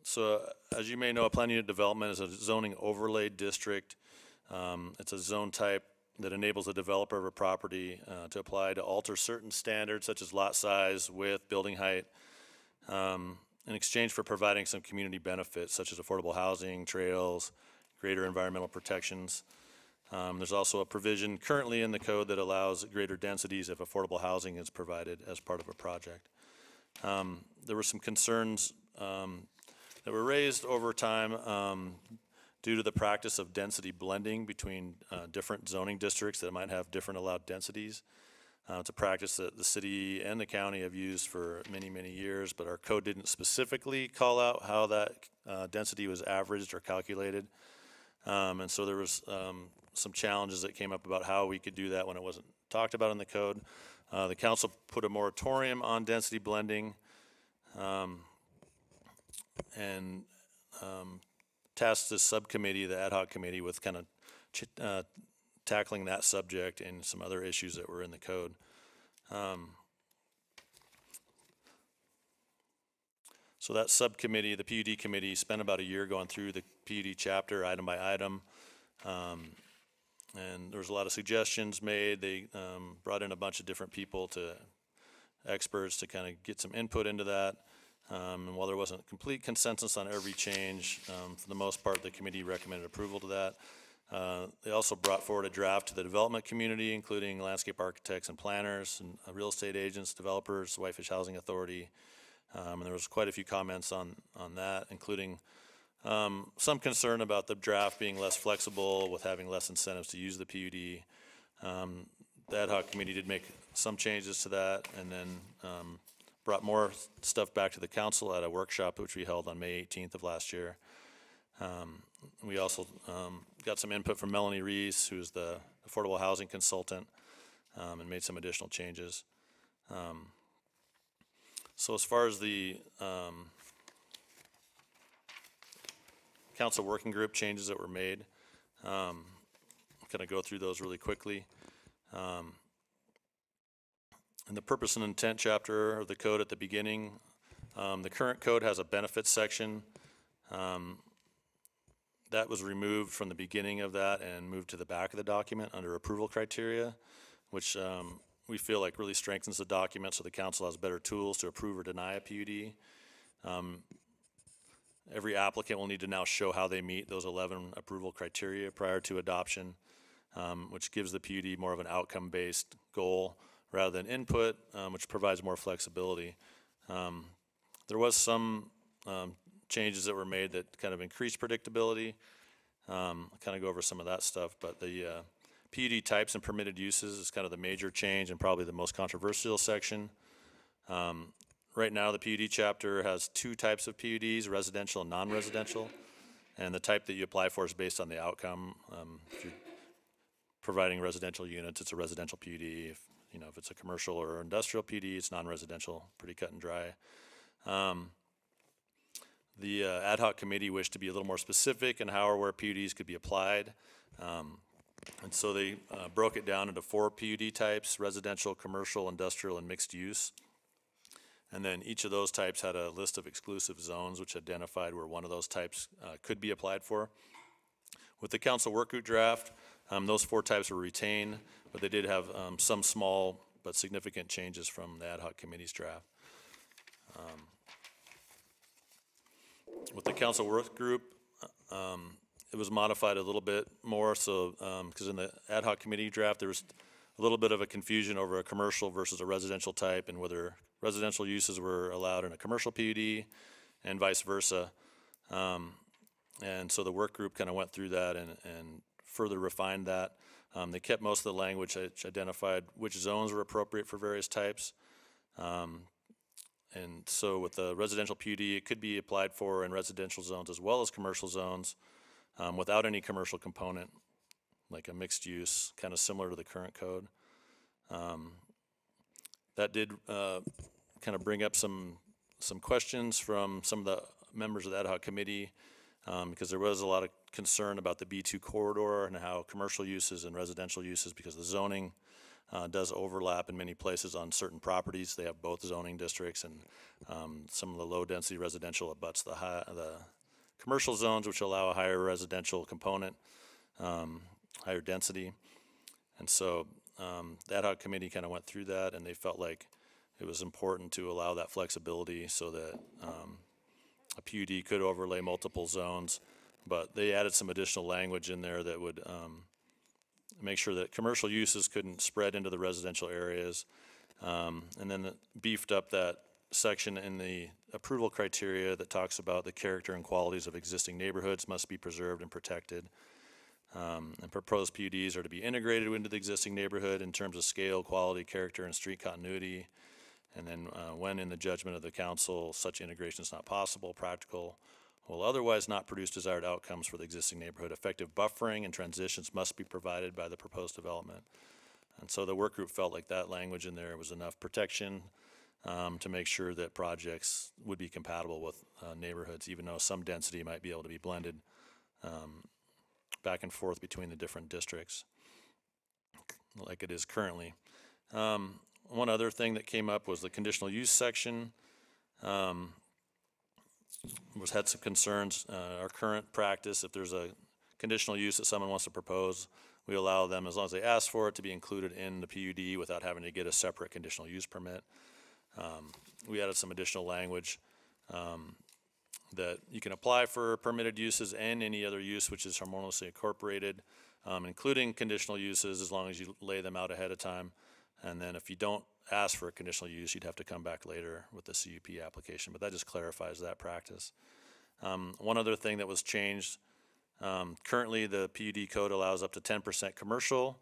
So as you may know, a planned unit development is a zoning overlay district. It's a zone type that enables a developer of a property to apply to alter certain standards such as lot size, width, building height, in exchange for providing some community benefits such as affordable housing, trails, greater environmental protections. There's also a provision currently in the code that allows greater densities if affordable housing is provided as part of a project. There were some concerns that were raised over time due to the practice of density blending between different zoning districts that might have different allowed densities. It's a practice that the city and the county have used for many, many years, but our code didn't specifically call out how that density was averaged or calculated. And so there was some challenges that came up about how we could do that when it wasn't talked about in the code. The council put a moratorium on density blending and tasked this subcommittee, the ad hoc committee, with kind of tackling that subject and some other issues that were in the code. So that subcommittee, the PUD committee, spent about a year going through the PUD chapter item by item. And there was a lot of suggestions made. They brought in a bunch of different people, experts, to kind of get some input into that. And while there wasn't complete consensus on every change, for the most part, the committee recommended approval to that. They also brought forward a draft to the development community, including landscape architects and planners, and real estate agents, developers, Whitefish Housing Authority. And there was quite a few comments on that, including some concern about the draft being less flexible with having less incentives to use the PUD. The ad hoc committee did make some changes to that, and then brought more stuff back to the council at a workshop which we held on May 18th of last year. We also got some input from Melanie Reese, who's the affordable housing consultant, and made some additional changes. So as far as the council working group changes that were made, kind of go through those really quickly. In the purpose and intent chapter of the code at the beginning, the current code has a benefits section. That was removed from the beginning of that and moved to the back of the document under approval criteria, which we feel like really strengthens the document so the council has better tools to approve or deny a PUD. Every applicant will need to now show how they meet those 11 approval criteria prior to adoption, which gives the PUD more of an outcome-based goal rather than input, which provides more flexibility. There was some changes that were made that kind of increased predictability. I'll kind of go over some of that stuff, but the PUD types and permitted uses is kind of the major change and probably the most controversial section. Right now, the PUD chapter has 2 types of PUDs, residential and non-residential, and the type that you apply for is based on the outcome. If you're providing residential units, it's a residential PUD. If it's a commercial or industrial PUD, it's non-residential, pretty cut and dry. The ad hoc committee wished to be a little more specific in how or where PUDs could be applied. And so they broke it down into 4 PUD types: residential, commercial, industrial, and mixed use. And then each of those types had a list of exclusive zones which identified where one of those types could be applied for. With the council work group draft, those 4 types were retained, but they did have some small but significant changes from the ad hoc committee's draft. With the council work group, it was modified a little bit more, so because in the ad hoc committee draft there was a little bit of a confusion over a commercial versus a residential type and whether residential uses were allowed in a commercial PUD and vice versa. And so the work group kind of went through that and further refined that. They kept most of the language which identified which zones were appropriate for various types. And so with the residential PUD, it could be applied for in residential zones as well as commercial zones without any commercial component, like a mixed use, kind of similar to the current code. That did kind of bring up some questions from some of the members of the ad hoc committee because there was a lot of concern about the B2 corridor and how commercial uses and residential uses, because the zoning does overlap in many places on certain properties. They have both zoning districts, and some of the low-density residential abuts the commercial zones, which allow a higher residential component, higher density. And so the ad hoc committee kind of went through that, and they felt like it was important to allow that flexibility so that a PUD could overlay multiple zones, but they added some additional language in there that would make sure that commercial uses couldn't spread into the residential areas, and then beefed up that section in the approval criteria that talks about the character and qualities of existing neighborhoods must be preserved and protected. And proposed PUDs are to be integrated into the existing neighborhood in terms of scale, quality, character, and street continuity. And then when in the judgment of the council such integration is not possible, practical, will otherwise not produce desired outcomes for the existing neighborhood, effective buffering and transitions must be provided by the proposed development. And so the work group felt like that language in there was enough protection to make sure that projects would be compatible with neighborhoods, even though some density might be able to be blended back and forth between the different districts like it is currently. One other thing that came up was the conditional use section. Had some concerns. Our current practice, if there's a conditional use that someone wants to propose, we allow them, as long as they ask for it, to be included in the PUD without having to get a separate conditional use permit. We added some additional language that you can apply for permitted uses and any other use which is harmoniously incorporated, including conditional uses, as long as you lay them out ahead of time. And then if you don't ask for a conditional use, you'd have to come back later with the CUP application, but that just clarifies that practice. One other thing that was changed, currently the PUD code allows up to 10% commercial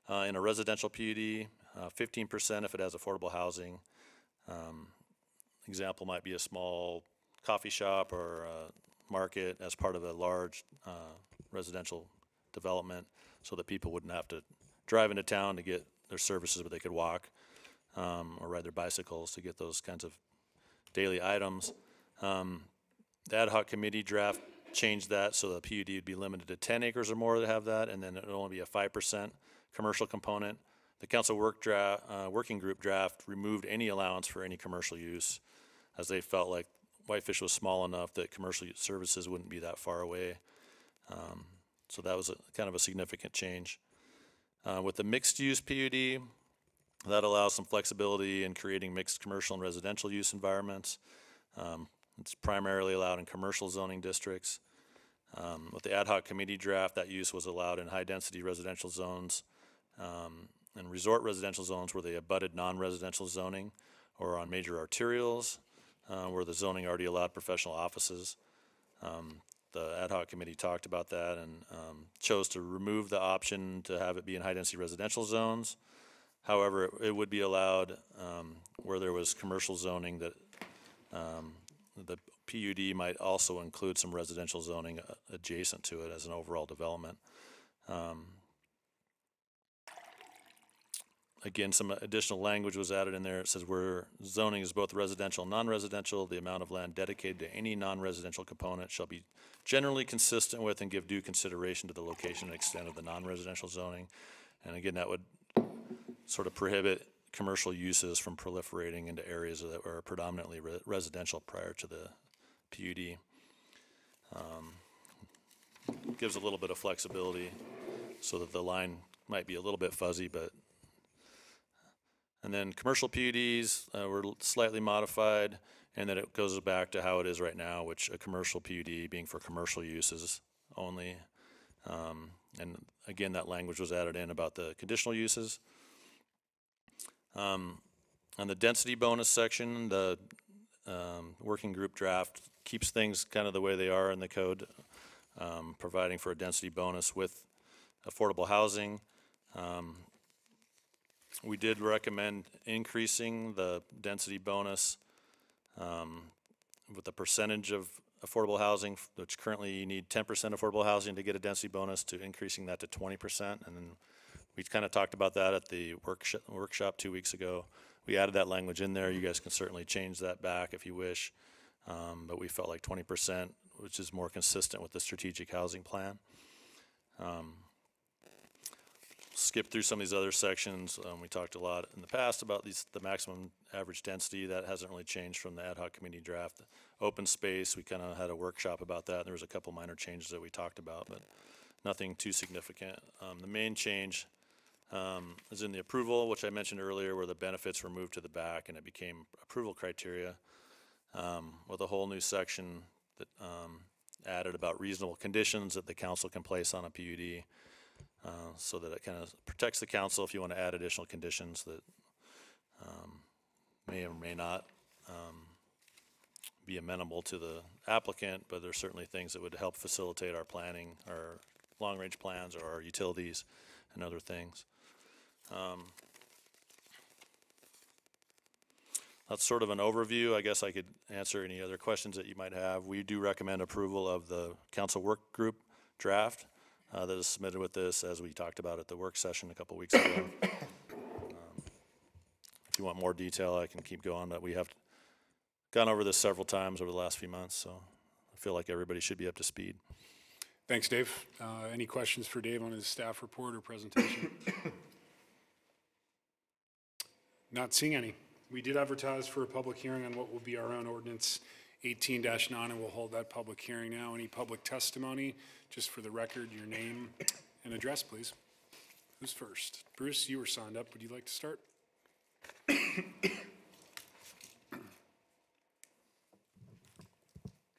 in a residential PUD, 15% if it has affordable housing. Example might be a small coffee shop or a market as part of a large residential development, so that people wouldn't have to drive into town to get their services, but they could walk or ride their bicycles to get those kinds of daily items. The ad hoc committee draft changed that so the PUD would be limited to 10 acres or more to have that, and then it would only be a 5% commercial component. The council working group draft removed any allowance for any commercial use, as they felt like Whitefish was small enough that commercial services wouldn't be that far away. So that was kind of a significant change. With the mixed-use PUD, that allows some flexibility in creating mixed commercial and residential use environments. It's primarily allowed in commercial zoning districts. With the ad hoc committee draft, that use was allowed in high-density residential zones and resort residential zones where they abutted non-residential zoning, or on major arterials where the zoning already allowed professional offices. The ad hoc committee talked about that and chose to remove the option to have it be in high-density residential zones. However, it would be allowed where there was commercial zoning that the PUD might also include some residential zoning adjacent to it as an overall development. Again, some additional language was added in there. It says where zoning is both residential and non-residential, the amount of land dedicated to any non-residential component shall be generally consistent with and give due consideration to the location and extent of the non-residential zoning. And again, that would sort of prohibit commercial uses from proliferating into areas that were predominantly residential prior to the PUD. Gives a little bit of flexibility so that the line might be a little bit fuzzy, but. And then commercial PUDs were slightly modified, and then it goes back to how it is right now, which a commercial PUD being for commercial uses only. And again, that language was added in about the conditional uses. On the density bonus section, the working group draft keeps things kind of the way they are in the code, providing for a density bonus with affordable housing. We did recommend increasing the density bonus with the percentage of affordable housing, which currently you need 10% affordable housing to get a density bonus, to increasing that to 20%. And then we kind of talked about that at the workshop 2 weeks ago. We added that language in there. You guys can certainly change that back if you wish. But we felt like 20%, which is more consistent with the strategic housing plan. Skip through some of these other sections. We talked a lot in the past about the maximum average density. That hasn't really changed from the ad hoc committee draft. Open space, we kind of had a workshop about that. There was a couple minor changes that we talked about, but nothing too significant. The main change is in the approval, which I mentioned earlier, where the benefits were moved to the back and it became approval criteria with a whole new section that added about reasonable conditions that the council can place on a PUD. So that it kind of protects the council if you want to add additional conditions that may or may not be amenable to the applicant, but there's certainly things that would help facilitate our planning, our long-range plans, or our utilities and other things. That's sort of an overview. I guess I could answer any other questions that you might have. We do recommend approval of the council work group draft that is submitted with this, as we talked about at the work session a couple weeks ago. If you want more detail, I can keep going, but we have gone over this several times over the last few months, so I feel like everybody should be up to speed. Thanks, Dave. Any questions for Dave on his staff report or presentation? Not seeing any. We did advertise for a public hearing on what will be our own ordinance 18-9, and we'll hold that public hearing now. Any public testimony? Just for the record, your name and address, please. Who's first? Bruce, you were signed up. Would you like to start?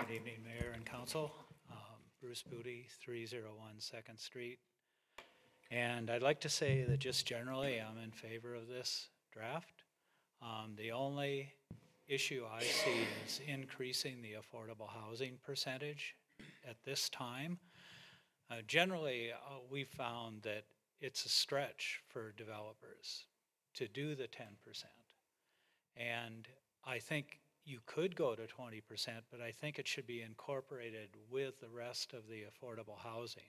Good evening, Mayor and Council. Bruce Booty, 301 Second Street. And I'd like to say that just generally, I'm in favor of this draft. The only issue I see is increasing the affordable housing percentage at this time. Generally, we found that it's a stretch for developers to do the 10%. And I think you could go to 20%, but I think it should be incorporated with the rest of the affordable housing.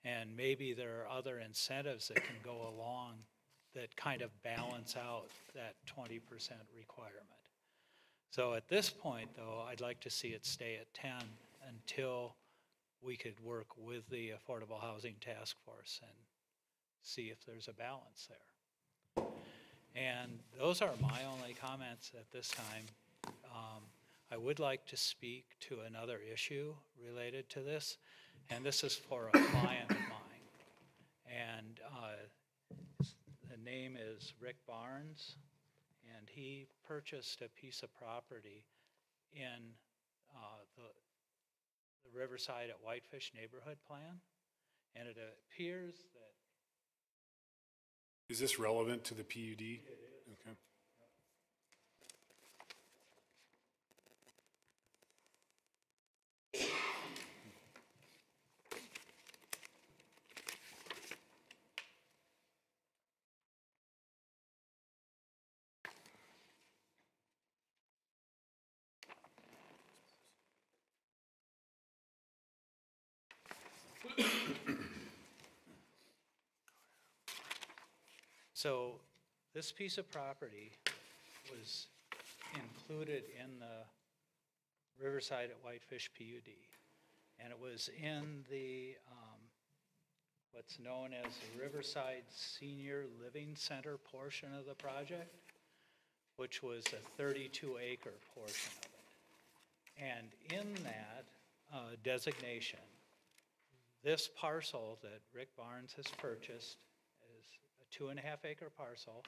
And maybe there are other incentives that can go along that kind of balance out that 20% requirement. So at this point, though, I'd like to see it stay at 10 until we could work with the Affordable Housing Task Force and see if there's a balance there. And those are my only comments at this time. I would like to speak to another issue related to this, and this is for a client of mine. And the name is Rick Barnes, and he purchased a piece of property in the Riverside at Whitefish neighborhood plan, and it appears that... Is this relevant to the PUD? It is. Okay. So this piece of property was included in the Riverside at Whitefish PUD, and it was in the what's known as the Riverside Senior Living Center portion of the project, which was a 32-acre portion of it. And in that designation, this parcel that Rick Barnes has purchased is a 2.5-acre parcel,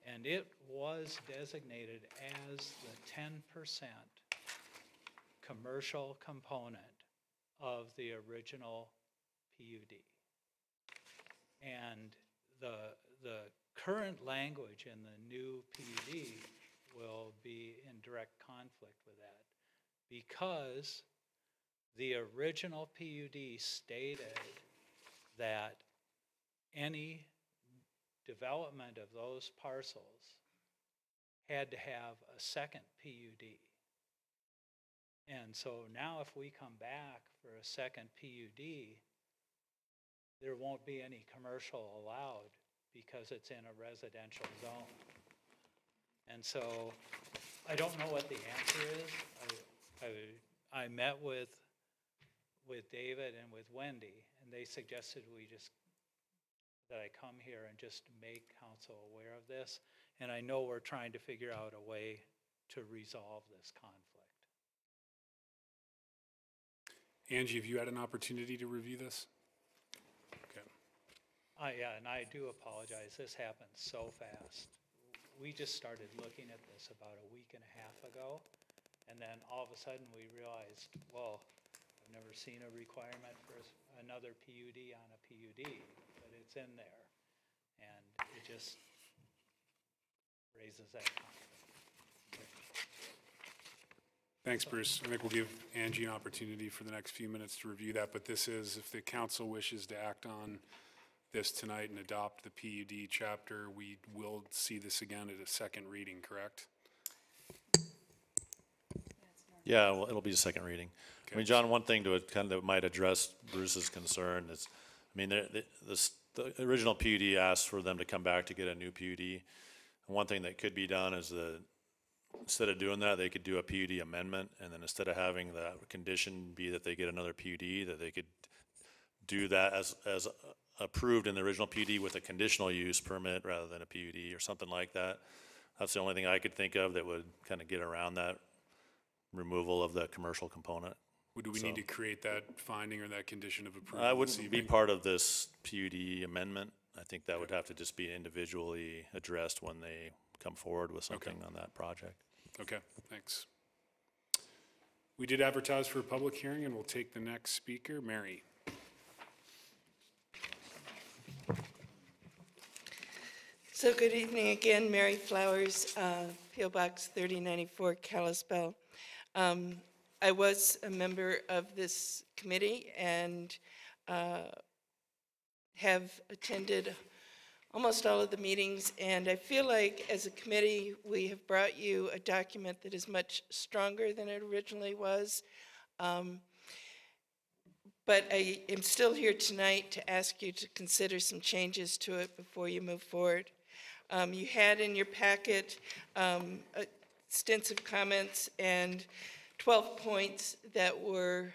and it was designated as the 10% commercial component of the original PUD. And the current language in the new PUD will be in direct conflict with that, because the original PUD stated that any development of those parcels had to have a second PUD. And so now if we come back for a second PUD, there won't be any commercial allowed because it's in a residential zone. And so I don't know what the answer is. I met with David and with Wendy, and they suggested that I come here and just make council aware of this. And I know we're trying to figure out a way to resolve this conflict. Angie, have you had an opportunity to review this? Okay. Yeah, and I do apologize. This happened so fast. We just started looking at this about a week and a half ago, and then all of a sudden we realized, well, I've never seen a requirement for another PUD on a PUD, but it's in there, and it just raises that conflict. Thanks, Bruce. I think we'll give Angie an opportunity for the next few minutes to review that, but this is, if the council wishes to act on this tonight and adopt the PUD chapter, we will see this again at a second reading, correct? Yeah, well, it'll be a second reading. I mean, John, one thing to kind of might address Bruce's concern is, I mean, the original PUD asked for them to come back to get a new PUD. And one thing that could be done is instead of doing that, they could do a PUD amendment, and then instead of having the condition be that they get another PUD, that they could do that as approved in the original PUD with a conditional use permit rather than a PUD or something like that. That's the only thing I could think of that would kind of get around that removal of the commercial component. Do we need to create that finding or that condition of approval? I wouldn't be part of this PUD amendment. I think that would have to just be individually addressed when they come forward with something on that project. Okay, thanks. We did advertise for a public hearing, and we'll take the next speaker, Mary. So good evening again, Mary Flowers, P.O. Box 3094, Kalispell. I was a member of this committee and have attended almost all of the meetings, and I feel like as a committee we have brought you a document that is much stronger than it originally was. But I am still here tonight to ask you to consider some changes to it before you move forward. You had in your packet extensive comments and 12 points that were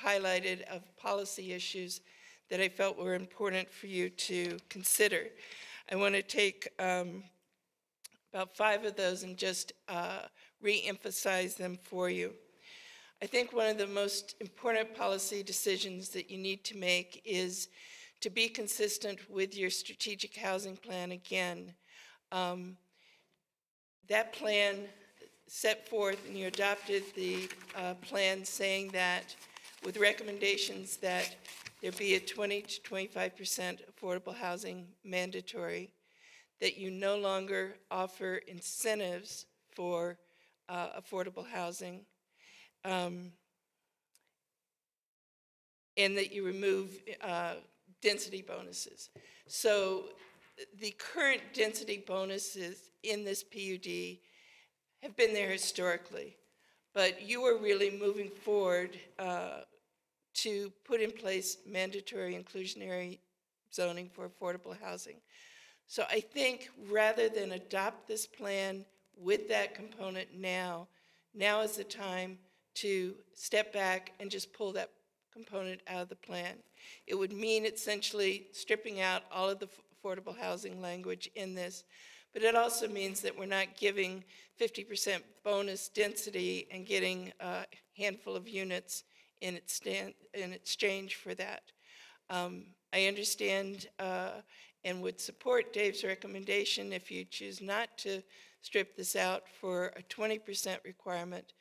highlighted of policy issues that I felt were important for you to consider. I want to take about 5 of those and just re-emphasize them for you. I think one of the most important policy decisions that you need to make is to be consistent with your strategic housing plan again. That plan set forth, and you adopted the plan saying that with recommendations that there be a 20 to 25% affordable housing mandatory, that you no longer offer incentives for affordable housing, and that you remove density bonuses. So the current density bonuses in this PUD have been there historically, but you are really moving forward to put in place mandatory inclusionary zoning for affordable housing. So I think rather than adopt this plan with that component now is the time to step back and just pull that component out of the plan. It would mean essentially stripping out all of the affordable housing language in this, but it also means that we're not giving 50% bonus density and getting a handful of units in exchange for that. I understand and would support Dave's recommendation if you choose not to strip this out for a 20% requirement.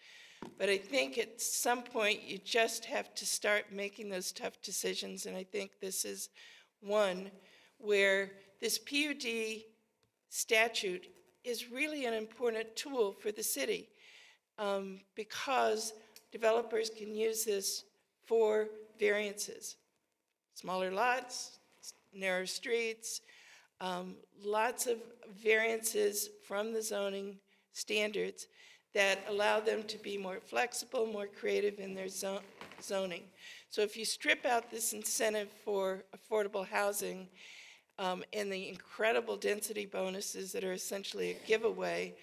But I think at some point you just have to start making those tough decisions, and I think this is one where this PUD statute is really an important tool for the city because developers can use this for variances. Smaller lots, narrow streets, lots of variances from the zoning standards that allow them to be more flexible, more creative in their zoning. So if you strip out this incentive for affordable housing and the incredible density bonuses that are essentially a giveaway,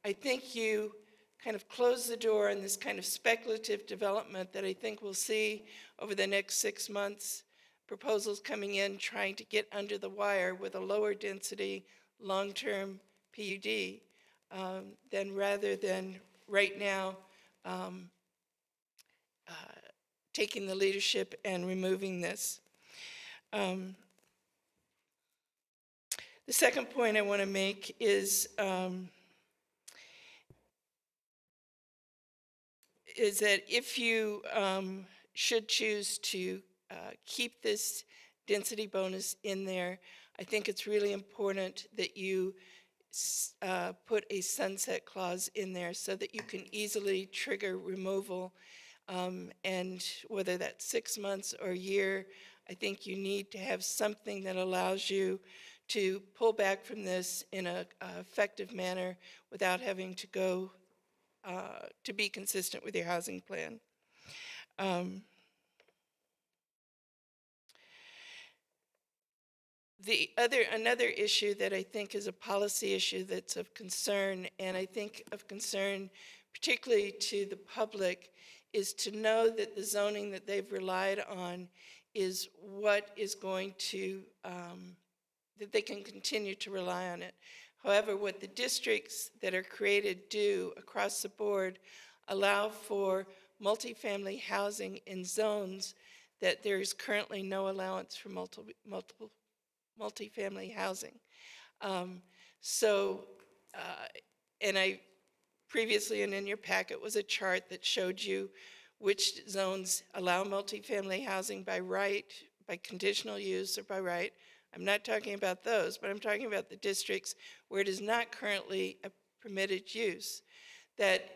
I think you kind of close the door on this kind of speculative development that I think we'll see over the next 6 months, proposals coming in trying to get under the wire with a lower density long-term PUD. Then rather than right now taking the leadership and removing this. The second point I want to make is that if you should choose to keep this density bonus in there, I think it's really important that you put a sunset clause in there so that you can easily trigger removal, and whether that's 6 months or a year, I think you need to have something that allows you to pull back from this in an effective manner without having to go to be consistent with your housing plan. Another issue that I think is a policy issue that's of concern, and I think of concern particularly to the public, is to know that the zoning that they've relied on is what is going to, that they can continue to rely on it. However, what the districts that are created do across the board allow for multifamily housing in zones that there is currently no allowance for multifamily housing. And I previously and in your packet was a chart that showed you which zones allow multifamily housing by right, by conditional use or by right. I'm not talking about those, but I'm talking about the districts where it is not currently a permitted use, that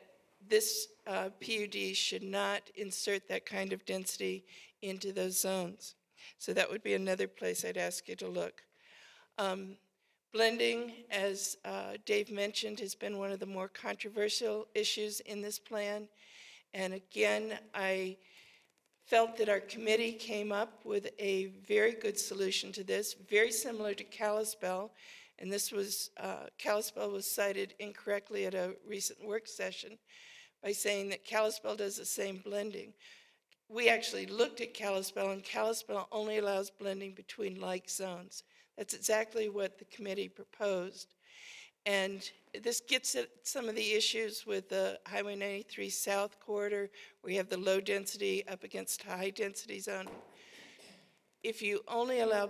this PUD should not insert that kind of density into those zones. So that would be another place I'd ask you to look. Blending, as Dave mentioned, has been one of the more controversial issues in this plan. And again, I felt that our committee came up with a very good solution to this, very similar to Kalispell. And this was, Kalispell was cited incorrectly at a recent work session by saying that Kalispell does the same blending. We actually looked at Kalispell, and Kalispell only allows blending between like zones. That's exactly what the committee proposed. And this gets at some of the issues with the Highway 93 South corridor, where you have the low density up against high density zone. If you only allow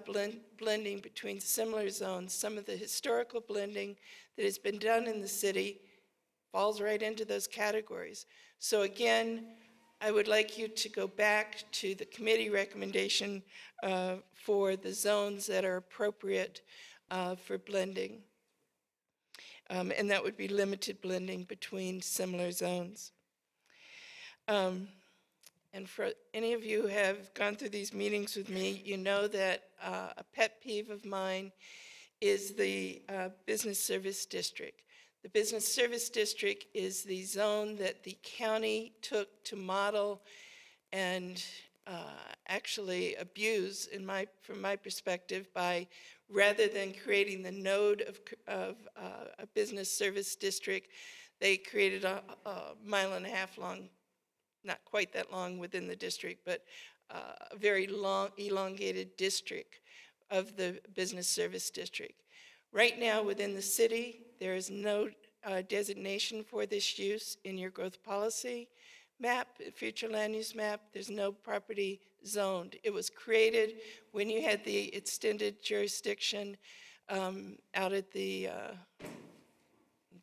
blending between similar zones, some of the historical blending that has been done in the city falls right into those categories. So again, I would like you to go back to the committee recommendation for the zones that are appropriate for blending. And that would be limited blending between similar zones. And for any of you who have gone through these meetings with me, you know that a pet peeve of mine is the business service district. The business service district is the zone that the county took to model and actually abuse, from my perspective, by rather than creating the node of a business service district, they created a mile-and-a-half long, not quite that long within the district, but a very long, elongated district of the business service district. Right now, within the city, there is no designation for this use in your growth policy map, future land use map. There's no property zoned. It was created when you had the extended jurisdiction out at the,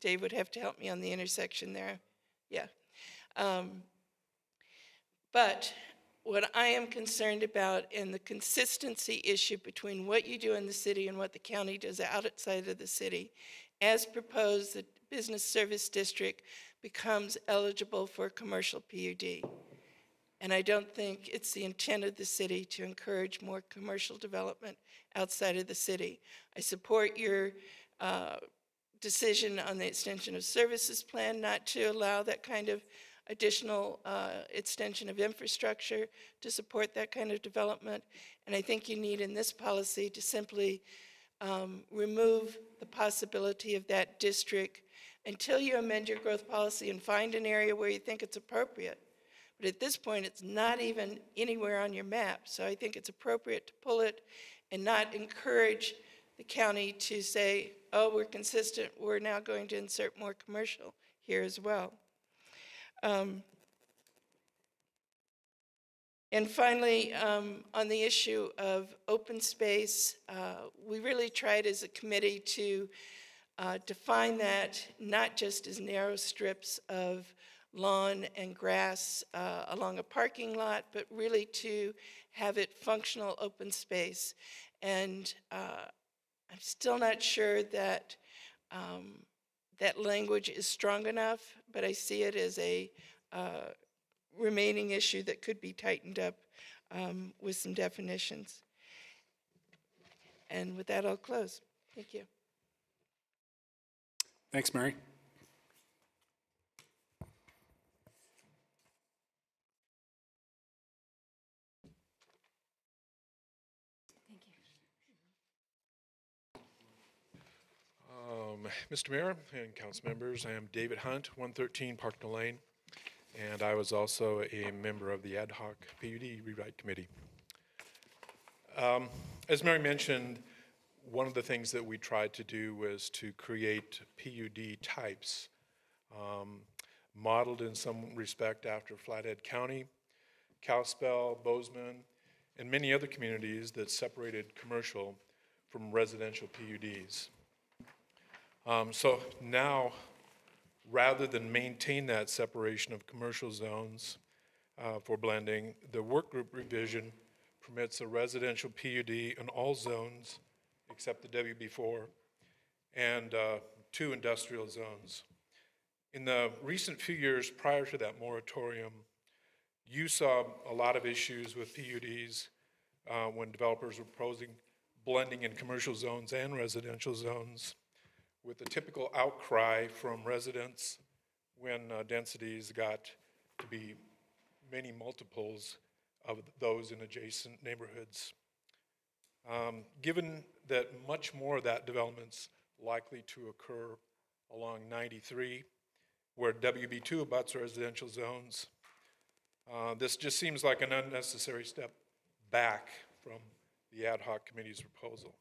Dave would have to help me on the intersection there. Yeah. But what I am concerned about in the consistency issue between what you do in the city and what the county does outside of the city, as proposed, the business service district becomes eligible for a commercial PUD. And I don't think it's the intent of the city to encourage more commercial development outside of the city. I support your decision on the extension of services plan not to allow that kind of additional extension of infrastructure to support that kind of development. And I think you need in this policy to simply remove the possibility of that district until you amend your growth policy and find an area where you think it's appropriate. But at this point, it's not even anywhere on your map. So I think it's appropriate to pull it and not encourage the county to say, oh, we're consistent, we're now going to insert more commercial here as well. And finally, on the issue of open space, we really tried as a committee to define that not just as narrow strips of lawn and grass along a parking lot, but really to have it functional open space. And I'm still not sure that that language is strong enough, but I see it as a remaining issue that could be tightened up with some definitions. And with that, I'll close. Thank you. Thanks, Mary. Mr. Mayor and council members, I am David Hunt, 113 Parknell Lane, and I was also a member of the ad hoc PUD rewrite committee. As Mary mentioned, one of the things that we tried to do was to create PUD types, modeled in some respect after Flathead County, Kalispell, Bozeman, and many other communities that separated commercial from residential PUDs. So now rather than maintain that separation of commercial zones for blending, the work group revision permits a residential PUD in all zones except the WB4 and 2 industrial zones. In the recent few years prior to that moratorium, you saw a lot of issues with PUDs when developers were proposing blending in commercial zones and residential zones, with a typical outcry from residents when densities got to be many multiples of those in adjacent neighborhoods. Given that much more of that development's likely to occur along 93, where WB2 abuts residential zones, this just seems like an unnecessary step back from the ad hoc committee's proposal.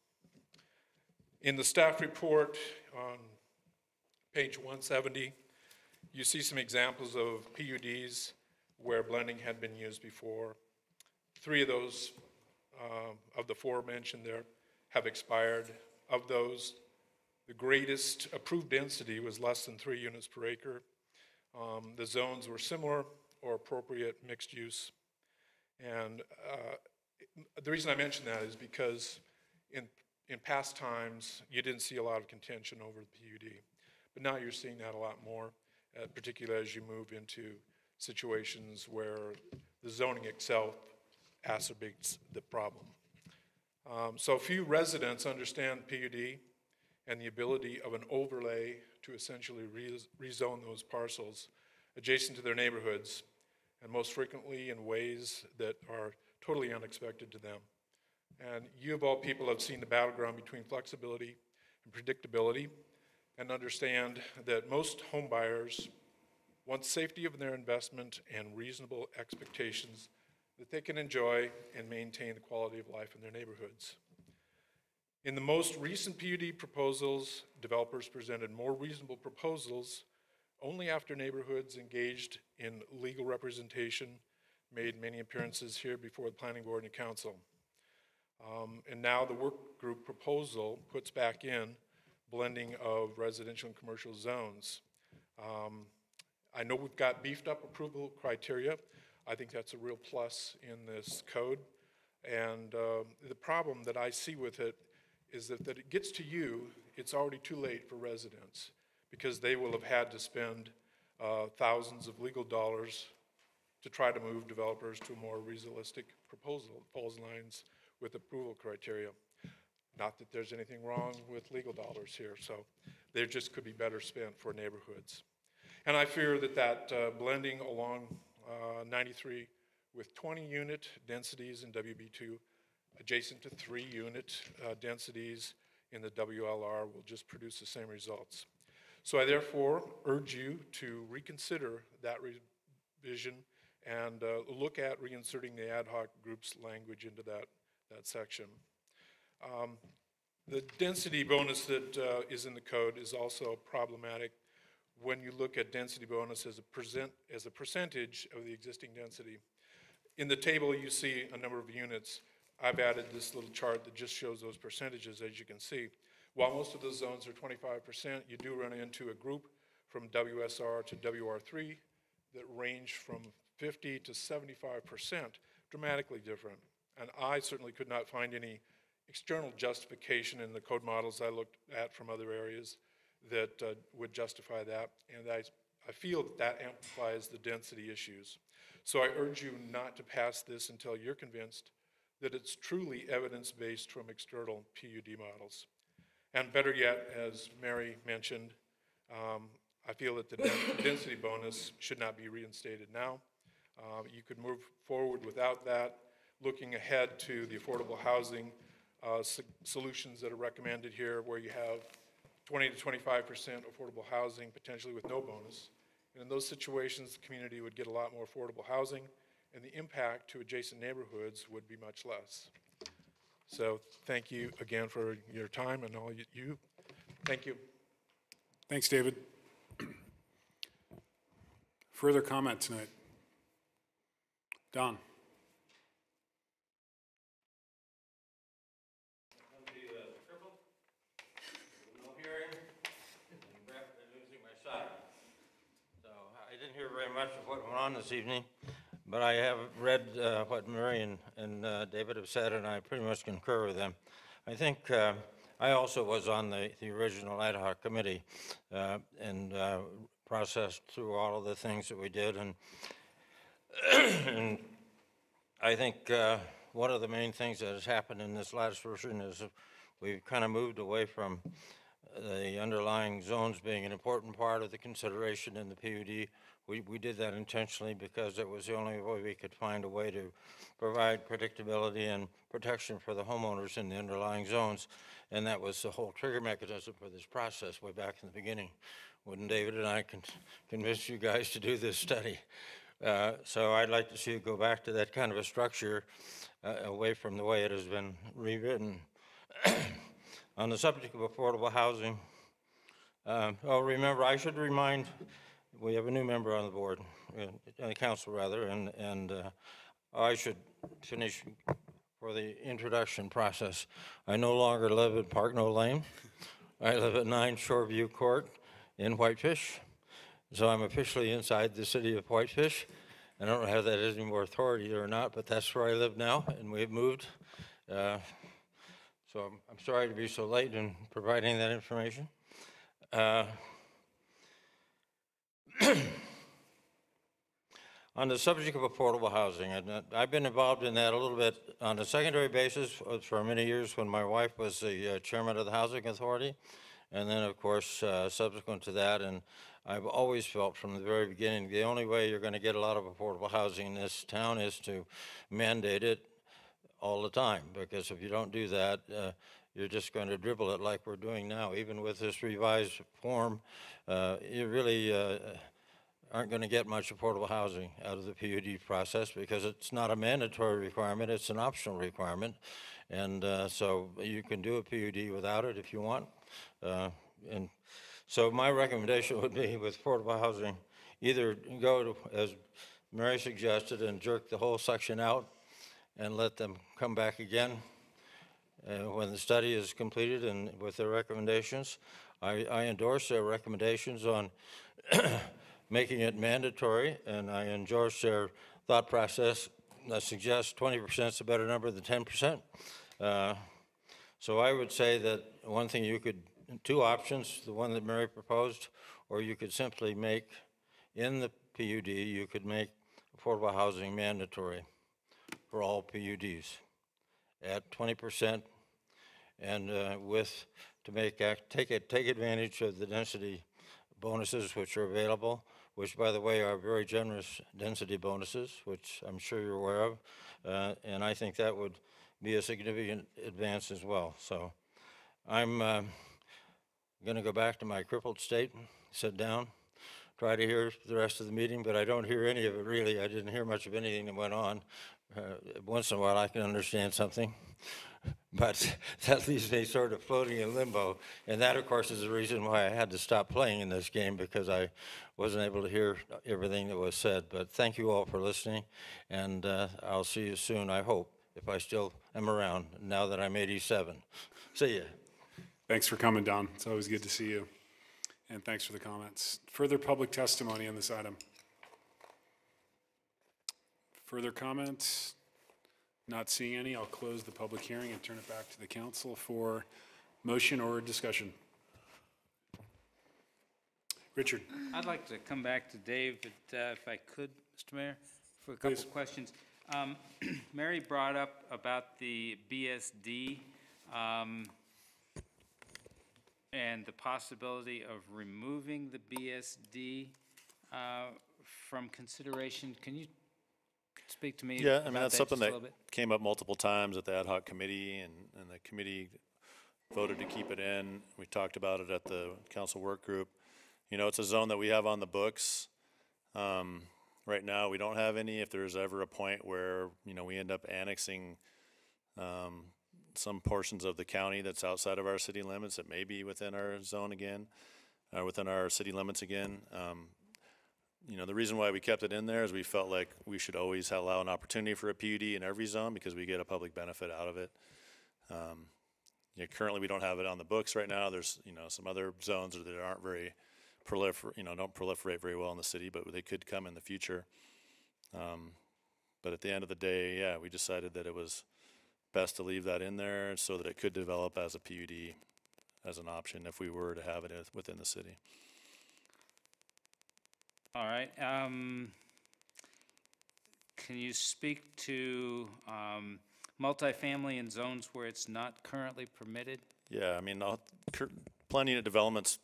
In the staff report on page 170, you see some examples of PUDs where blending had been used before. 3 of those, of the 4 mentioned there, have expired. Of those, the greatest approved density was less than 3 units per acre. The zones were similar or appropriate mixed use. And the reason I mention that is because in past times, you didn't see a lot of contention over the PUD. But now you're seeing that a lot more, particularly as you move into situations where the zoning itself exacerbates the problem. So few residents understand PUD and the ability of an overlay to essentially rezone those parcels adjacent to their neighborhoods, and most frequently in ways that are totally unexpected to them. And you of all people have seen the battleground between flexibility and predictability, and understand that most home buyers want safety of their investment and reasonable expectations that they can enjoy and maintain the quality of life in their neighborhoods. In the most recent PUD proposals, developers presented more reasonable proposals only after neighborhoods engaged in legal representation made many appearances here before the Planning Board and Council. And now the work group proposal puts back in blending of residential and commercial zones. I know we've got beefed up approval criteria. I think that's a real plus in this code. And the problem that I see with it is that it gets to you, it's already too late for residents, because they will have had to spend thousands of legal dollars to try to move developers to a more realistic proposal, falls in lines with approval criteria. Not that there's anything wrong with legal dollars here, so they just could be better spent for neighborhoods. And I fear that that blending along 93 with 20 unit densities in WB2 adjacent to 3 unit densities in the WLR will just produce the same results. So I therefore urge you to reconsider that revision and look at reinserting the ad hoc group's language into that section. The density bonus that is in the code is also problematic when you look at density bonus as a percentage of the existing density. In the table, you see a number of units. I've added this little chart that just shows those percentages, as you can see. While most of those zones are 25%, you do run into a group from WSR to WR3 that range from 50 to 75%, dramatically different. And I certainly could not find any external justification in the code models I looked at from other areas that would justify that. And I feel that amplifies the density issues. So I urge you not to pass this until you're convinced that it's truly evidence-based from external PUD models. And better yet, as Mary mentioned, I feel that the density bonus should not be reinstated now. You could move forward without that, looking ahead to the affordable housing solutions that are recommended here, where you have 20 to 25% affordable housing, potentially with no bonus. And in those situations, the community would get a lot more affordable housing, and the impact to adjacent neighborhoods would be much less. So thank you again for your time, and all you. Thank you. Thanks, David. Further comment tonight? Don. much of what went on this evening, but I have read what Mary and David have said, and I pretty much concur with them. I think I also was on the original ad hoc committee and processed through all of the things that we did, and, and I think one of the main things that has happened in this last version is we've kind of moved away from the underlying zones being an important part of the consideration in the PUD. We did that intentionally because it was the only way we could find a way to provide predictability and protection for the homeowners in the underlying zones. And that was the whole trigger mechanism for this process way back in the beginning when David and I convinced you guys to do this study. So I'd like to see it go back to that kind of a structure away from the way it has been rewritten. On the subject of affordable housing, remember, I should remind, we have a new member on the board, the council rather, and I should finish for the introduction process. I no longer live at Park No Lane. I live at 9 Shoreview Court in Whitefish. So I'm officially inside the city of Whitefish. I don't know how that has any more authority or not, but that's where I live now, and we've moved. So I'm sorry to be so late in providing that information. On the subject of affordable housing, I've been involved in that a little bit on a secondary basis for many years when my wife was the chairman of the Housing Authority, and then of course subsequent to that, and I've always felt from the very beginning the only way you're going to get a lot of affordable housing in this town is to mandate it all the time, because if you don't do that, you're just going to dribble it like we're doing now. Even with this revised form, you really aren't going to get much affordable housing out of the PUD process because it's not a mandatory requirement, it's an optional requirement. And so you can do a PUD without it if you want. And so my recommendation would be with affordable housing, either go to, as Mary suggested, and jerk the whole section out and let them come back again when the study is completed and with their recommendations. I endorse their recommendations on making it mandatory, and I endorse their thought process that suggests 20% is a better number than 10%. So I would say that one thing you could, two options, the one that Mary proposed, or you could simply make, in the PUD, you could make affordable housing mandatory for all PUDs at 20%, and take advantage of the density bonuses which are available, which by the way are very generous density bonuses, which I'm sure you're aware of, and I think that would be a significant advance as well. So I'm going to go back to my crippled state, sit down, try to hear the rest of the meeting, but I don't hear any of it really. I didn't hear much of anything that went on. Once in a while I can understand something, but that leaves me sort of floating in limbo. And that, of course, is the reason why I had to stop playing in this game, because I wasn't able to hear everything that was said. But thank you all for listening, and I'll see you soon, I hope, if I still am around now that I'm 87. See ya. Thanks for coming, Don. It's always good to see you. And thanks for the comments. Further public testimony on this item? Further comments? Not seeing any, I'll close the public hearing and turn it back to the council for motion or discussion. Richard. I'd like to come back to Dave, if I could, Mr. Mayor, for a couple of questions. Mary brought up about the BSD and the possibility of removing the BSD from consideration. Can you speak to me Yeah, I about mean, that's that something just a that little bit? came up multiple times at the ad hoc committee, and the committee voted to keep it in. We talked about it at the council work group. You know, it's a zone that we have on the books. Right now, we don't have any. If there's ever a point where, you know, we end up annexing some portions of the county that's outside of our city limits, it may be within our zone again, within our city limits again. You know, the reason why we kept it in there is we felt like we should always allow an opportunity for a PUD in every zone because we get a public benefit out of it. Currently, we don't have it on the books right now. There's, you know, some other zones that aren't very don't proliferate very well in the city, but they could come in the future. But at the end of the day, yeah, we decided that it was best to leave that in there so that it could develop as a PUD as an option if we were to have it within the city. All right. Can you speak to multifamily in zones where it's not currently permitted? Yeah, I mean, planned unit developments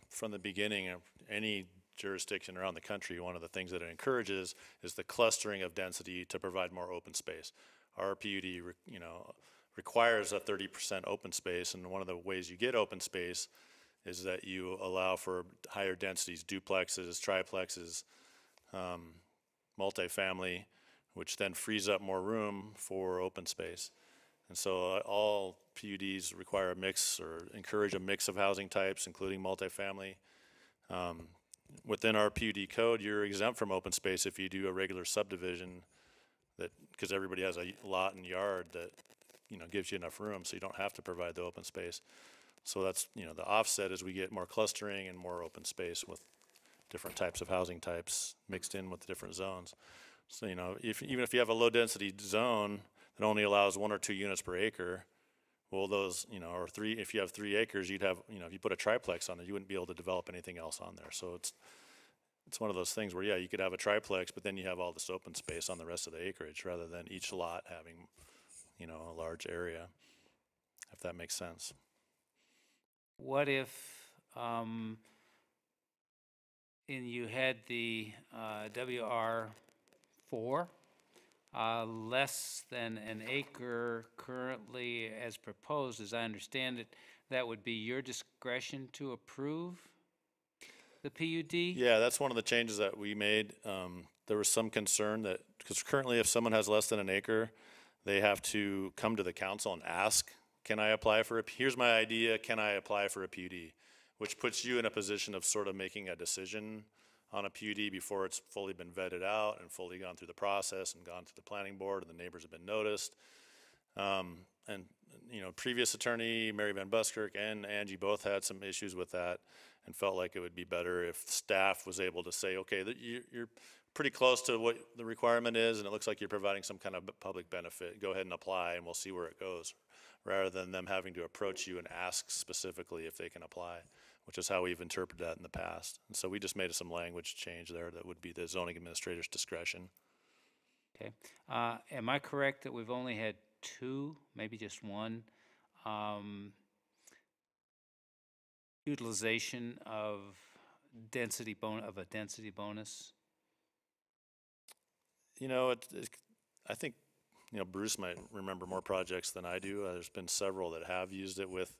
from the beginning of any jurisdiction around the country, one of the things that it encourages is the clustering of density to provide more open space. Our PUD, requires a 30% open space, and one of the ways you get open space is that you allow for higher densities, duplexes, triplexes, multifamily, which then frees up more room for open space. And so all PUDs require a mix or encourage a mix of housing types, including multifamily. Within our PUD code, you're exempt from open space if you do a regular subdivision because everybody has a lot and yard that, gives you enough room, so you don't have to provide the open space. So that's, the offset is we get more clustering and more open space with different types of housing types mixed in with the different zones. So, even if you have a low density zone that only allows 1 or 2 units per acre, well, those, or 3, if you have 3 acres, you'd have, if you put a triplex on it, you wouldn't be able to develop anything else on there. So it's one of those things where, yeah, you could have a triplex, but then you have all this open space on the rest of the acreage rather than each lot having, a large area, if that makes sense. What if you had the WR4, less than an acre currently as proposed, as I understand it, that would be your discretion to approve the PUD? Yeah, that's one of the changes that we made. There was some concern that, because currently if someone has less than an acre, they have to come to the council and ask, can I apply for here's my idea, can I apply for a PUD? Which puts you in a position of sort of making a decision on a PUD before it's fully been vetted out and fully gone through the process and gone to the planning board and the neighbors have been noticed. Previous attorney, Mary Van Buskirk and Angie both had some issues with that and felt like it would be better if staff was able to say, okay, you're pretty close to what the requirement is and it looks like you're providing some kind of public benefit. Go ahead and apply and we'll see where it goes, rather than them having to approach you and ask specifically if they can apply, which is how we've interpreted that in the past. And so we just made some language change there that would be the zoning administrator's discretion. Okay. Am I correct that we've only had 2, maybe just 1, utilization of a density bonus? I think, Bruce might remember more projects than I do. There's been several that have used it with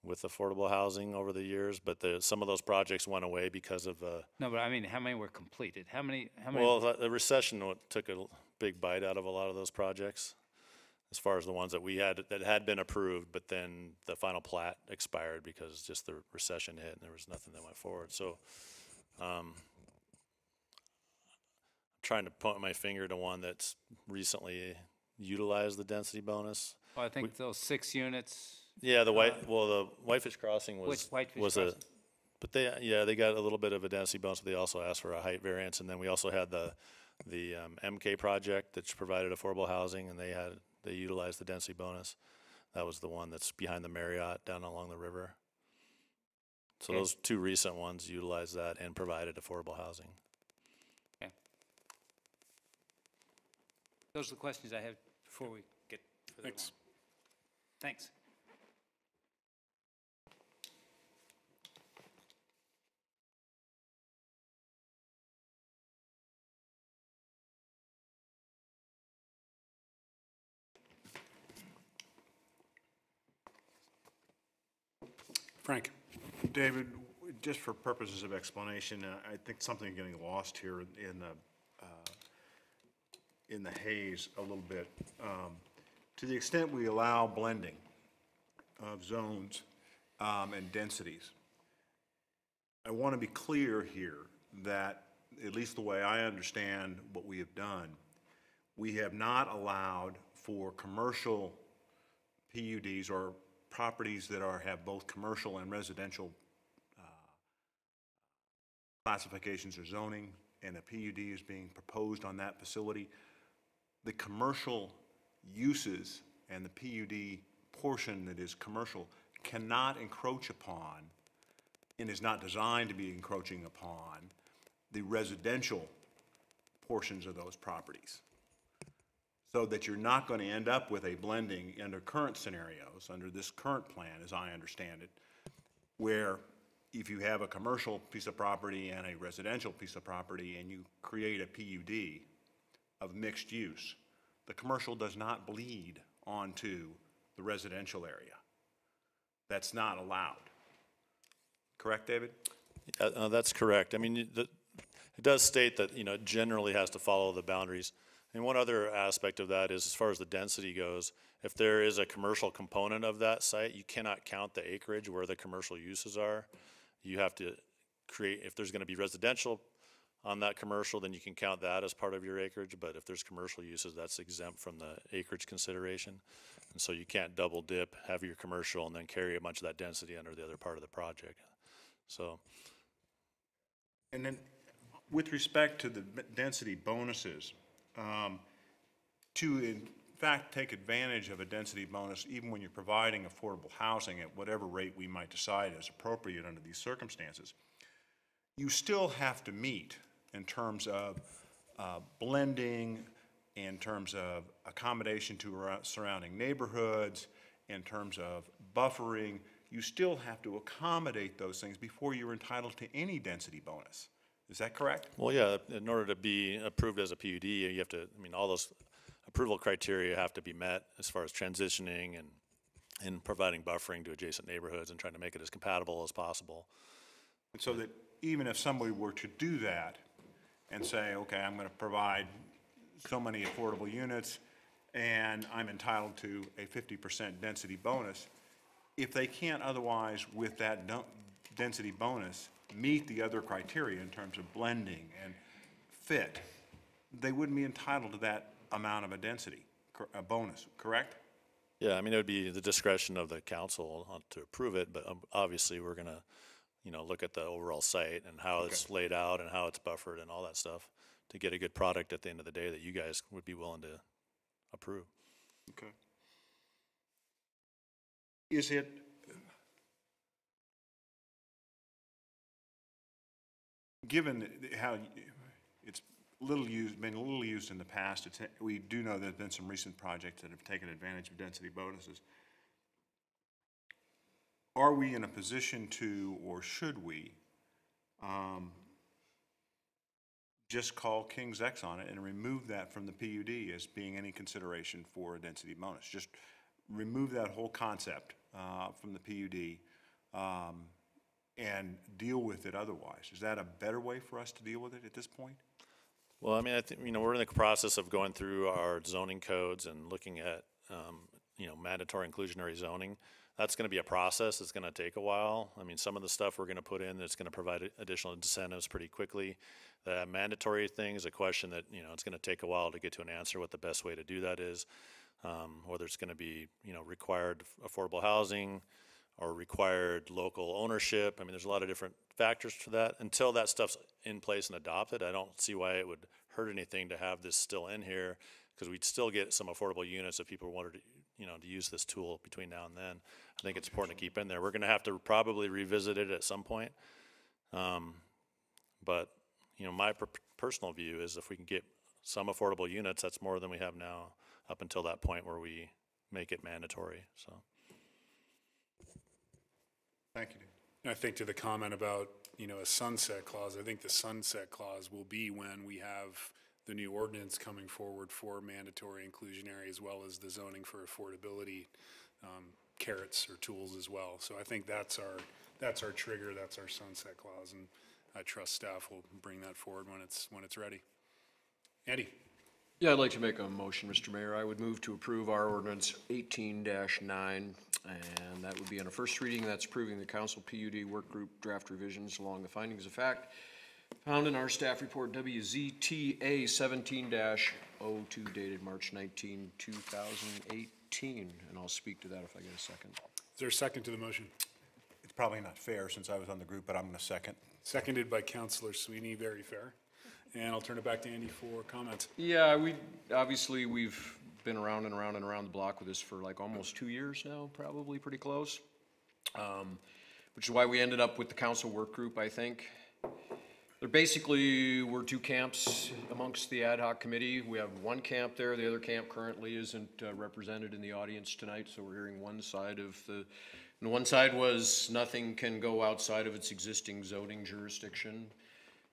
affordable housing over the years, but some of those projects went away because of No, but I mean, how many were completed? How many? Well, the recession took a big bite out of a lot of those projects, as far as the ones that we had that had been approved, but then the final plat expired because just the recession hit and there was nothing that went forward. So I'm trying to point my finger to one that's recently utilized the density bonus. Well, I think those 6 units. Yeah, the Whitefish Crossing was but they got a little bit of a density bonus, but they also asked for a height variance, and then we also had the MK project that's provided affordable housing, and they utilized the density bonus. That was the one that's behind the Marriott down along the river. So those 2 recent ones utilized that and provided affordable housing. Okay. Those are the questions I have before we get further along. Thanks. Frank. David, just for purposes of explanation, I think something getting lost here in the haze a little bit. To the extent we allow blending of zones and densities, I want to be clear here that, at least the way I understand what we have done, we have not allowed for commercial PUDs or properties that have both commercial and residential classifications or zoning and a PUD is being proposed on that facility, the commercial uses and the PUD portion that is commercial cannot encroach upon and is not designed to be encroaching upon the residential portions of those properties. So that you're not going to end up with a blending under current scenarios, under this current plan, as I understand it, where if you have a commercial piece of property and a residential piece of property and you create a PUD of mixed use, the commercial does not bleed onto the residential area. That's not allowed. Correct, David? That's correct. I mean, it does state that, you know, it generally has to follow the boundaries. And one other aspect of that is, as far as the density goes, if there is a commercial component of that site, you cannot count the acreage where the commercial uses are. You have to create, if there's going to be residential on that commercial, then you can count that as part of your acreage. But if there's commercial uses, that's exempt from the acreage consideration. And so you can't double dip, have your commercial, and then carry a bunch of that density under the other part of the project. So. And then with respect to the density bonuses, to in fact take advantage of a density bonus, even when you're providing affordable housing at whatever rate we might decide is appropriate under these circumstances, you still have to meet in terms of blending, in terms of accommodation to surrounding neighborhoods, in terms of buffering. You still have to accommodate those things before you're entitled to any density bonus. Is that correct? Well, yeah, in order to be approved as a PUD, you have to, I mean, all those approval criteria have to be met as far as transitioning and providing buffering to adjacent neighborhoods and trying to make it as compatible as possible. And so that even if somebody were to do that and say, okay, I'm going to provide so many affordable units and I'm entitled to a 50% density bonus, if they can't otherwise with that density bonus meet the other criteria in terms of blending and fit, they wouldn't be entitled to that amount of a density, a bonus, correct? Yeah, I mean, it would be the discretion of the council to approve it, but obviously we're gonna, you know, look at the overall site and how it's laid out and how it's buffered and all that stuff to get a good product at the end of the day that you guys would be willing to approve. Okay. Is it, given how it's been a little used in the past, we do know there have been some recent projects that have taken advantage of density bonuses. Are we in a position to, or should we, just call King's X on it and remove that from the PUD as being any consideration for a density bonus? Just remove that whole concept from the PUD and deal with it otherwise. Is that a better way for us to deal with it at this point? Well, I mean, I think, you know, we're in the process of going through our zoning codes and looking at, you know, mandatory inclusionary zoning. That's going to be a process. It's going to take a while. I mean, some of the stuff we're going to put in that's going to provide additional incentives pretty quickly. The mandatory thing is a question that, you know, it's going to take a while to get to an answer what the best way to do that is. Whether it's going to be, you know, required affordable housing or required local ownership. I mean, there's a lot of different factors to that. Until that stuff's in place and adopted, I don't see why it would hurt anything to have this still in here, because we'd still get some affordable units if people wanted to, you know, to use this tool between now and then. I think it's important to keep in there. We're going to have to probably revisit it at some point. But, you know, my personal view is if we can get some affordable units, that's more than we have now up until that point where we make it mandatory, so. Thank you. I think to the comment about, you know, a sunset clause, I think the sunset clause will be when we have the new ordinance coming forward for mandatory inclusionary, as well as the zoning for affordability carrots or tools as well. So I think that's our trigger, that's our sunset clause, and I trust staff will bring that forward when it's ready. Andy? Yeah, I'd like to make a motion, Mr. Mayor. I would move to approve our ordinance 18-9, and that would be on a first reading. That's approving the council PUD work group draft revisions along the findings of fact found in our staff report WZTA 17-02 dated March 19, 2018. And I'll speak to that if I get a second. Is there a second to the motion? It's probably not fair since I was on the group, but I'm going to second. Seconded by Councillor Sweeney, very fair. And I'll turn it back to Andy for comments. Yeah, obviously, we've been around and around and around the block with this for like almost 2 years now, probably pretty close. Which is why we ended up with the council work group, I think. There basically were two camps amongst the ad hoc committee. We have one camp there. The other camp currently isn't represented in the audience tonight, so we're hearing one side of the, and one side was nothing can go outside of its existing zoning jurisdiction.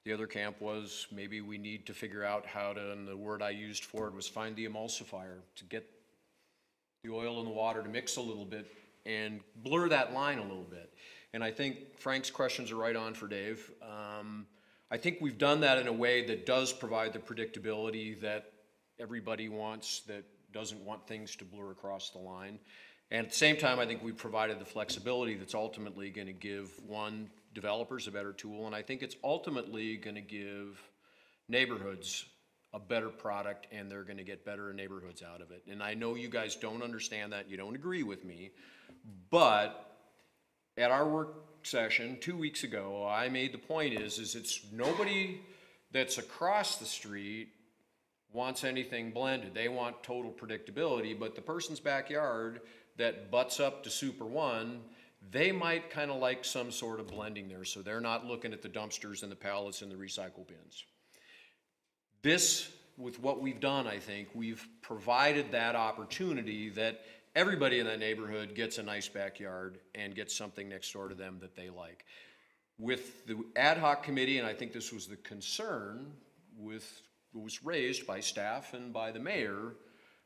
The other camp was maybe we need to figure out how to, and the word I used for it was find the emulsifier to get the oil and the water to mix a little bit and blur that line a little bit. And I think Frank's questions are right on for Dave. I think we've done that in a way that does provide the predictability that everybody wants, that doesn't want things to blur across the line. And at the same time, I think we've provided the flexibility that's ultimately going to give, one, developers a better tool, and I think it's ultimately going to give neighborhoods a better product, and they're going to get better neighborhoods out of it. And I know you guys don't understand that, you don't agree with me, but at our work session 2 weeks ago, I made the point is it's nobody that's across the street wants anything blended. They want total predictability, but the person's backyard that butts up to Super One, they might kind of like some sort of blending there, so they're not looking at the dumpsters and the pallets and the recycle bins. This, with what we've done, I think, we've provided that opportunity that everybody in that neighborhood gets a nice backyard and gets something next door to them that they like. With the ad hoc committee, and I think this was the concern with, it was raised by staff and by the mayor,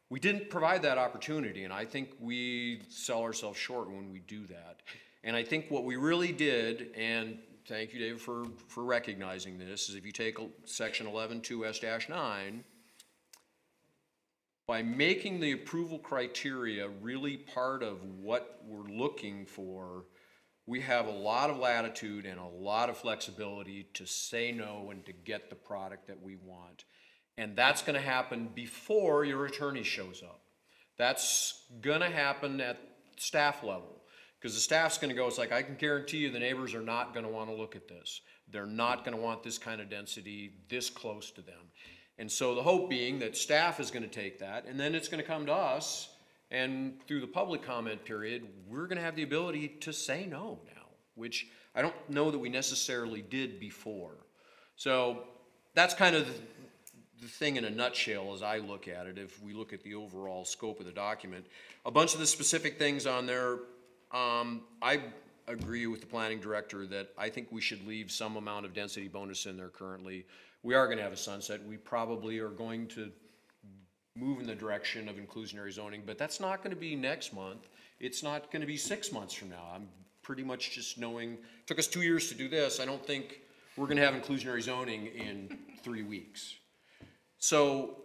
we didn't provide that opportunity, and I think we sell ourselves short when we do that. And I think what we really did, and thank you, David, for recognizing this, is if you take section 11.2S-9, by making the approval criteria really part of what we're looking for, we have a lot of latitude and a lot of flexibility to say no and to get the product that we want. And that's gonna happen before your attorney shows up. That's gonna happen at staff level. Because the staff's gonna go, it's like, I can guarantee you the neighbors are not gonna wanna look at this. They're not gonna want this kind of density this close to them. And so the hope being that staff is gonna take that, and then it's gonna come to us, and through the public comment period, we're gonna have the ability to say no now, which I don't know that we necessarily did before. So that's kind of the thing in a nutshell as I look at it, if we look at the overall scope of the document. A bunch of the specific things on there, I agree with the planning director that I think we should leave some amount of density bonus in there currently. We are gonna have a sunset. We probably are going to move in the direction of inclusionary zoning, but that's not gonna be next month. It's not gonna be 6 months from now. I'm pretty much just knowing, it took us 2 years to do this. I don't think we're gonna have inclusionary zoning in 3 weeks. So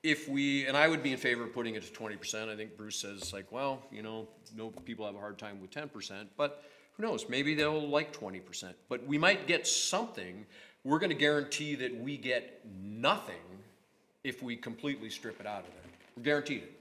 if we, and I would be in favor of putting it to 20%. I think Bruce says like, well, you know, no people have a hard time with 10%, but who knows, maybe they'll like 20%. But we might get something. We're gonna guarantee that we get nothing if we completely strip it out of there. We're guaranteed it.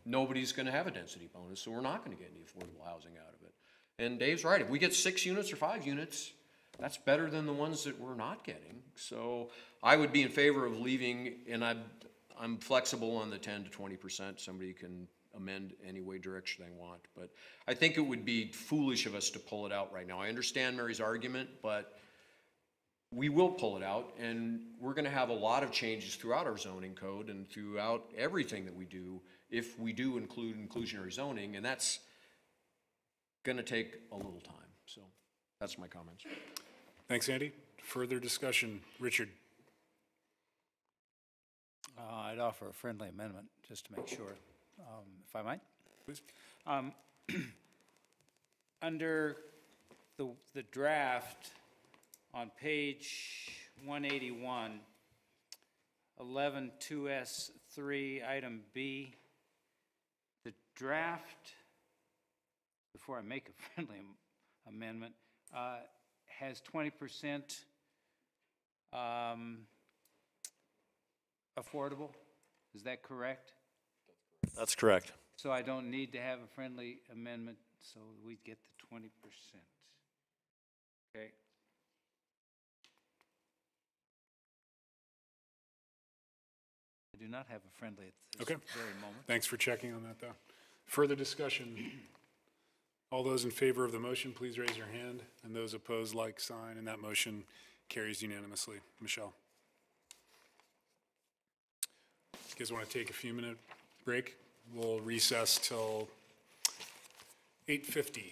Nobody's gonna have a density bonus, so we're not gonna get any affordable housing out of it. And Dave's right, if we get 6 units or 5 units, that's better than the ones that we're not getting. So I would be in favor of leaving, and I'm flexible on the 10 to 20%. Somebody can amend any way direction they want. But I think it would be foolish of us to pull it out right now. I understand Mary's argument, but we will pull it out, and we're gonna have a lot of changes throughout our zoning code and throughout everything that we do if we do include inclusionary zoning, and that's gonna take a little time. So that's my comments. Thanks, Andy. Further discussion, Richard. I'd offer a friendly amendment, just to make sure, if I might. Please. Under the draft on page 181, 11.2S3, item B, the draft, before I make a friendly amendment, has 20% affordable. Is that correct? That's correct. So I don't need to have a friendly amendment, so we get the 20%. Okay. I do not have a friendly at this Okay. very moment. Thanks for checking on that, though. Further discussion? All those in favor of the motion, please raise your hand, and those opposed, like sign, and that motion carries unanimously. Michelle? You guys want to take a few minute break? We'll recess till 8:50.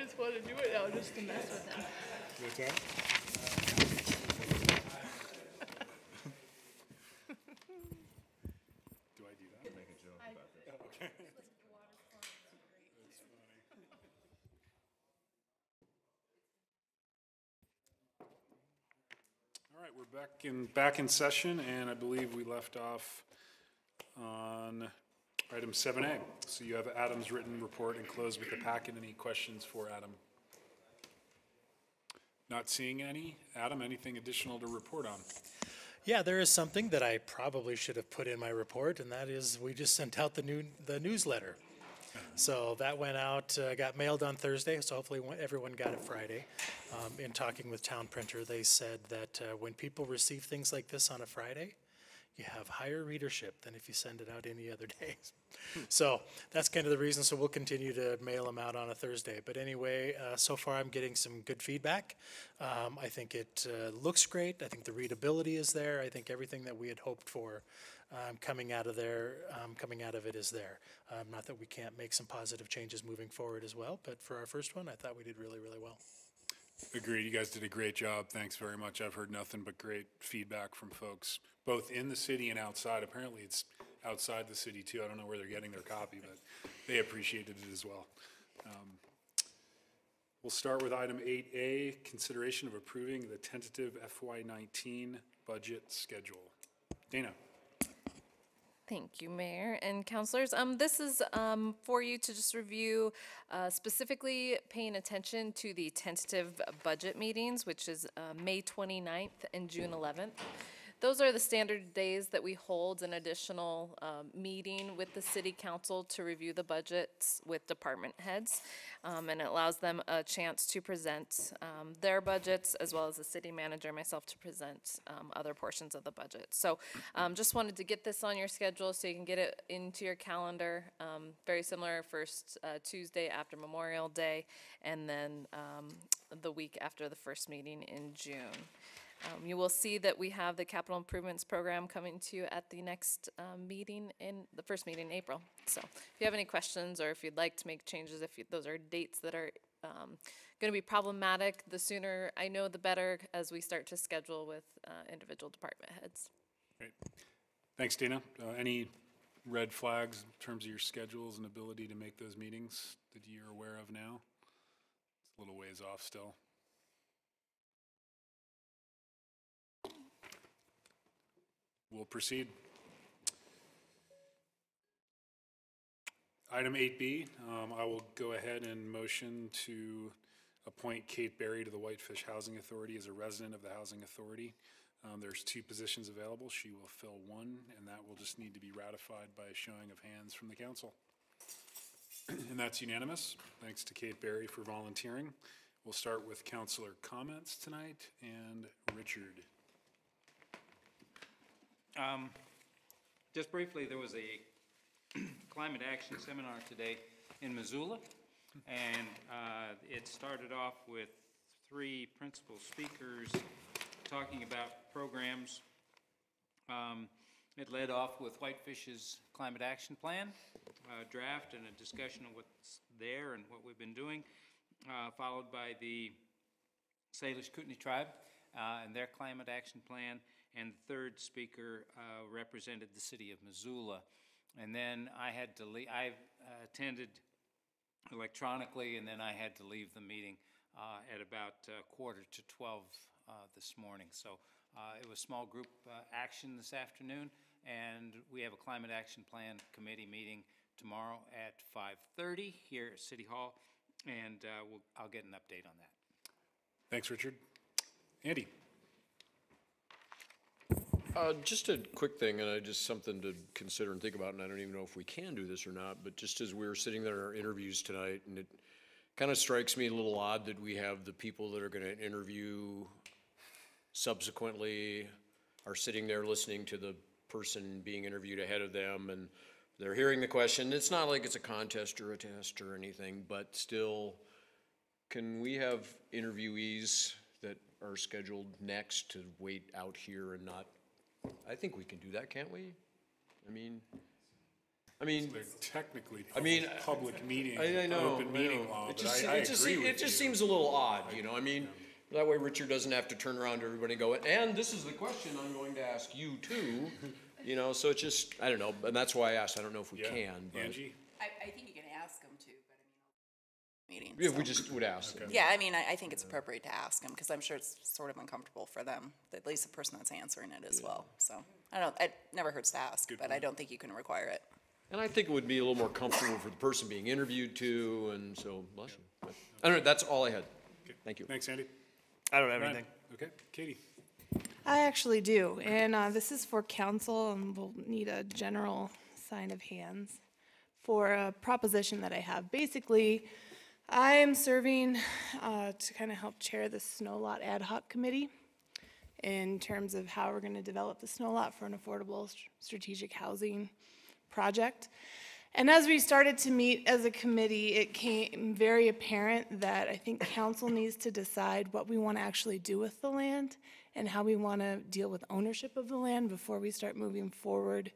just want to do it now just to mess with him. What's that? Do I do that? Make a joke about this. Okay. That's funny. All right, we're back in session, and I believe we left off on item 7A. So you have Adam's written report enclosed with the packet. Any questions for Adam? Not seeing any. Adam, anything additional to report on? Yeah, there is something that I probably should have put in my report, and that is we just sent out the newsletter. So that went out, got mailed on Thursday, so hopefully everyone got it Friday. In talking with Town Printer, they said that when people receive things like this on a Friday, you have higher readership than if you send it out any other day. So that's kind of the reason, so we'll continue to mail them out on a Thursday. But anyway, so far I'm getting some good feedback. I think it looks great. I think the readability is there. I think everything that we had hoped for coming out of it is there. Not that we can't make some positive changes moving forward as well, but for our first one, I thought we did really, really well. Agreed. You guys did a great job. Thanks very much. I've heard nothing but great feedback from folks, both in the city and outside. Apparently, it's outside the city, too. I don't know where they're getting their copy, but they appreciated it as well. We'll start with item 8A, consideration of approving the tentative FY19 budget schedule. Dana. Thank you, Mayor and councilors. This is for you to just review, specifically paying attention to the tentative budget meetings, which is May 29th and June 11th. Those are the standard days that we hold an additional meeting with the city council to review the budgets with department heads. And it allows them a chance to present their budgets, as well as the city manager and myself to present other portions of the budget. So just wanted to get this on your schedule so you can get it into your calendar. Very similar, first Tuesday after Memorial Day, and then the week after the first meeting in June. You will see that we have the capital improvements program coming to you at the next meeting, in the first meeting in April. So if you have any questions, or if you'd like to make changes, those are dates that are going to be problematic, the sooner I know, the better, as we start to schedule with individual department heads. Great. Thanks, Dana. Any red flags in terms of your schedules and ability to make those meetings that you're aware of now? It's a little ways off still. We'll proceed. Item 8B, I will go ahead and motion to appoint Kate Berry to the Whitefish Housing Authority as a resident of the Housing Authority. There's 2 positions available. She will fill one, and that will just need to be ratified by a showing of hands from the council. And that's unanimous. Thanks to Kate Berry for volunteering. We'll start with councilor comments tonight, and Richard. Just briefly, there was a climate action seminar today in Missoula, and it started off with 3 principal speakers talking about programs. It led off with Whitefish's climate action plan draft and a discussion of what's there and what we've been doing, followed by the Salish Kootenai tribe and their climate action plan. And the third speaker represented the city of Missoula. And then I had to leave. I attended electronically, and then I had to leave the meeting at about 11:45 this morning. So it was small group action this afternoon, and we have a climate action plan committee meeting tomorrow at 5:30 here at City Hall, and I'll get an update on that. Thanks, Richard. Andy. Just a quick thing, and just something to consider and think about, and I don't even know if we can do this or not, but just as we were sitting there in our interviews tonight, and it kind of strikes me a little odd that we have the people that are going to interview subsequently are sitting there listening to the person being interviewed ahead of them, and they're hearing the question. It's not like it's a contest or a test or anything, but still, can we have interviewees that are scheduled next to wait out here and not? I think we can do that, can't we? I mean, I mean, They're technically I mean, public meeting, I know, open I meeting know. law, It but just, I it just, agree with it just you. seems a little odd, you know, I mean, that way Richard doesn't have to turn around to everybody and go, and this is the question I'm going to ask you too, you know, so it's just, I don't know, and that's why I asked, I don't know if we Yeah. can, but. Angie? I think you can ask them to, but I mean, meeting. Yeah, we so. just would ask them. Yeah, I mean, I think it's appropriate to ask them, because I'm sure it's sort of uncomfortable for them, at least the person that's answering it as well. So, I don't know, it never hurts to ask, but I don't think you can require it. And I think it would be a little more comfortable for the person being interviewed too, and so, bless you. But, I don't know, that's all I had. Thank you. Thanks, Andy. I don't have Ryan? anything. Okay, Katie? I actually do, and this is for council, and we'll need a general sign of hands for a proposition that I have. Basically, I am serving to kind of help chair the snow lot ad hoc committee in terms of how we're going to develop the snow lot for an affordable strategic housing project. And as we started to meet as a committee, it came very apparent that I think council needs to decide what we want to actually do with the land and how we want to deal with ownership of the land before we start moving forward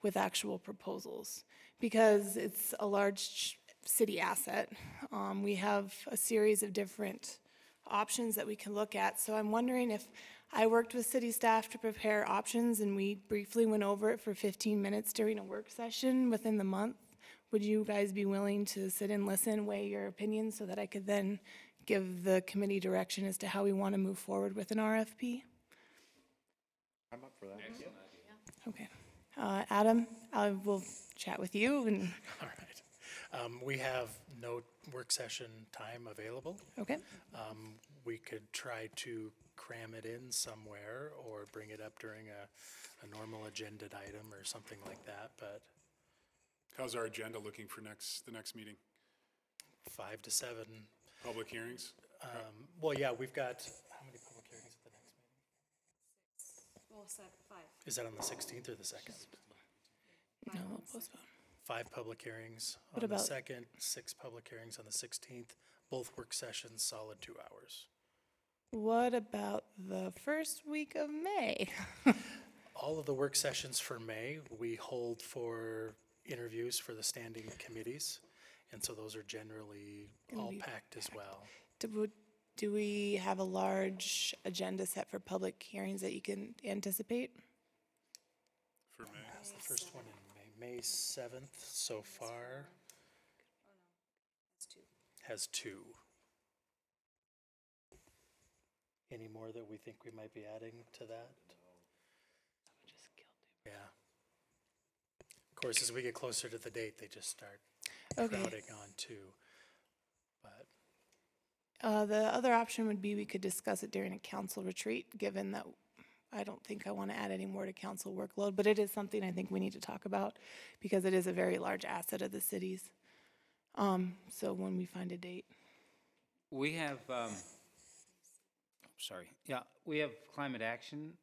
with actual proposals. Because it's a large city asset. We have a series of different options that we can look at. So I'm wondering if I worked with city staff to prepare options and we briefly went over it for 15 minutes during a work session within the month. Would you guys be willing to sit and listen, weigh your opinions so that I could then give the committee direction as to how we want to move forward with an RFP? I'm up for that. Excellent Okay. Adam, I will chat with you and. All right. We have no work session time available. Okay. We could try to cram it in somewhere or bring it up during a normal agenda item or something like that, but How's our agenda looking for the next meeting? 5 to 7. Public hearings? Well, yeah, we've got, how many public hearings at the next meeting? Well, 5. Is that on the 16th or the 2nd? No, we'll postpone. 5 public hearings What on the about- 2nd, 6 public hearings on the 16th, both work sessions, solid 2 hours. What about the first week of May? All of the work sessions for May, we hold for interviews for the standing committees, and so those are generally Gonna all be packed as well. Do we have a large agenda set for public hearings that you can anticipate? For May? That's the first one in May. May 7th so far has 2. Any more that we think we might be adding to that? Yeah. Of course, as we get closer to the date, they just start crowding on too. But The other option would be we could discuss it during a council retreat, given that I don't think I want to add any more to council workload, but it is something I think we need to talk about because it is a very large asset of the city's. So when we find a date. We have, we have climate action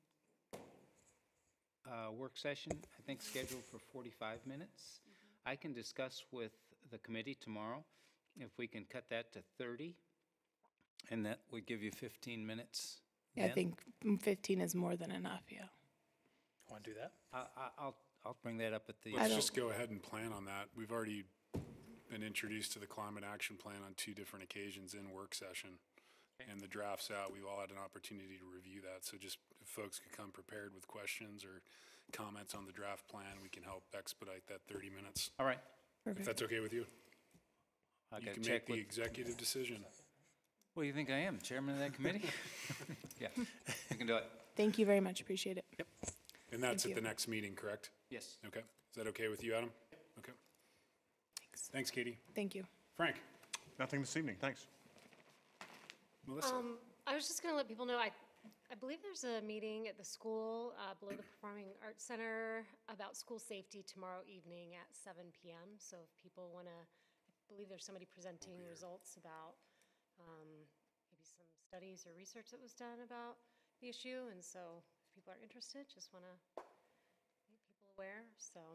work session, I think scheduled for 45 minutes. I can discuss with the committee tomorrow if we can cut that to 30, and that would give you 15 minutes. Yeah, I think 15 is more than enough, yeah. Want to do that? I'll bring that up at the. Let's just go ahead and plan on that. We've already been introduced to the climate action plan on 2 different occasions in work session. And the draft's out. We've all had an opportunity to review that. So just if folks could come prepared with questions or comments on the draft plan, we can help expedite that 30 minutes. All right. If that's okay with you. I You gotta can check make the with- executive decision. What do you think I am, chairman of that committee? Yeah, you can do it. Thank you very much, appreciate it. Yep. And that's Thank at the you. next meeting, correct? Yes. Okay. Is that okay with you, Adam? Okay. Thanks, Katie. Thank you. Frank? Nothing this evening, thanks. Melissa? I was just going to let people know, I believe there's a meeting at the school below the Performing Arts Center about school safety tomorrow evening at 7 p.m. So if people want to, I believe there's somebody presenting results about maybe some studies or research that was done about the issue. And so if people are interested, just want to make people aware. So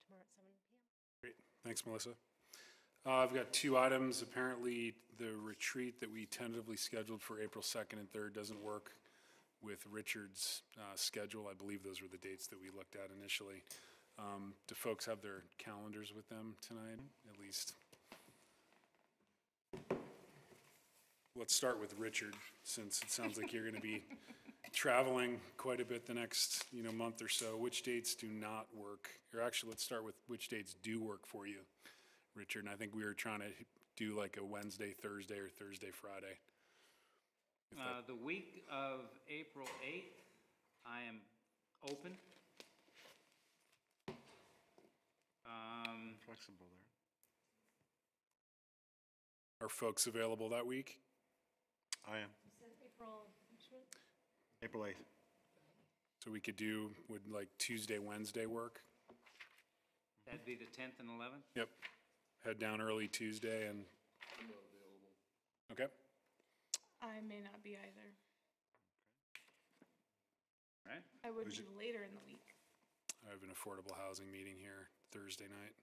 tomorrow at 7 p.m. Great. Thanks, Melissa. I've got 2 items. Apparently, the retreat that we tentatively scheduled for April 2nd and 3rd doesn't work with Richard's schedule. I believe those were the dates that we looked at initially. Do folks have their calendars with them tonight, at least? Let's start with Richard, since it sounds like you're going to be traveling quite a bit the next, month or so. Which dates do not work? Or actually, let's start with which dates do work for you, Richard. And I think we were trying to do like a Wednesday, Thursday, or Thursday, Friday. The week of April 8th, I am open. Flexible there. Are folks available that week? I am. April 8th. So we could do, would like Tuesday, Wednesday work? That'd be the 10th and 11th? Yep. Head down early Tuesday and. Okay. I may not be either. Right. I would be later in the week. I have an affordable housing meeting here Thursday night.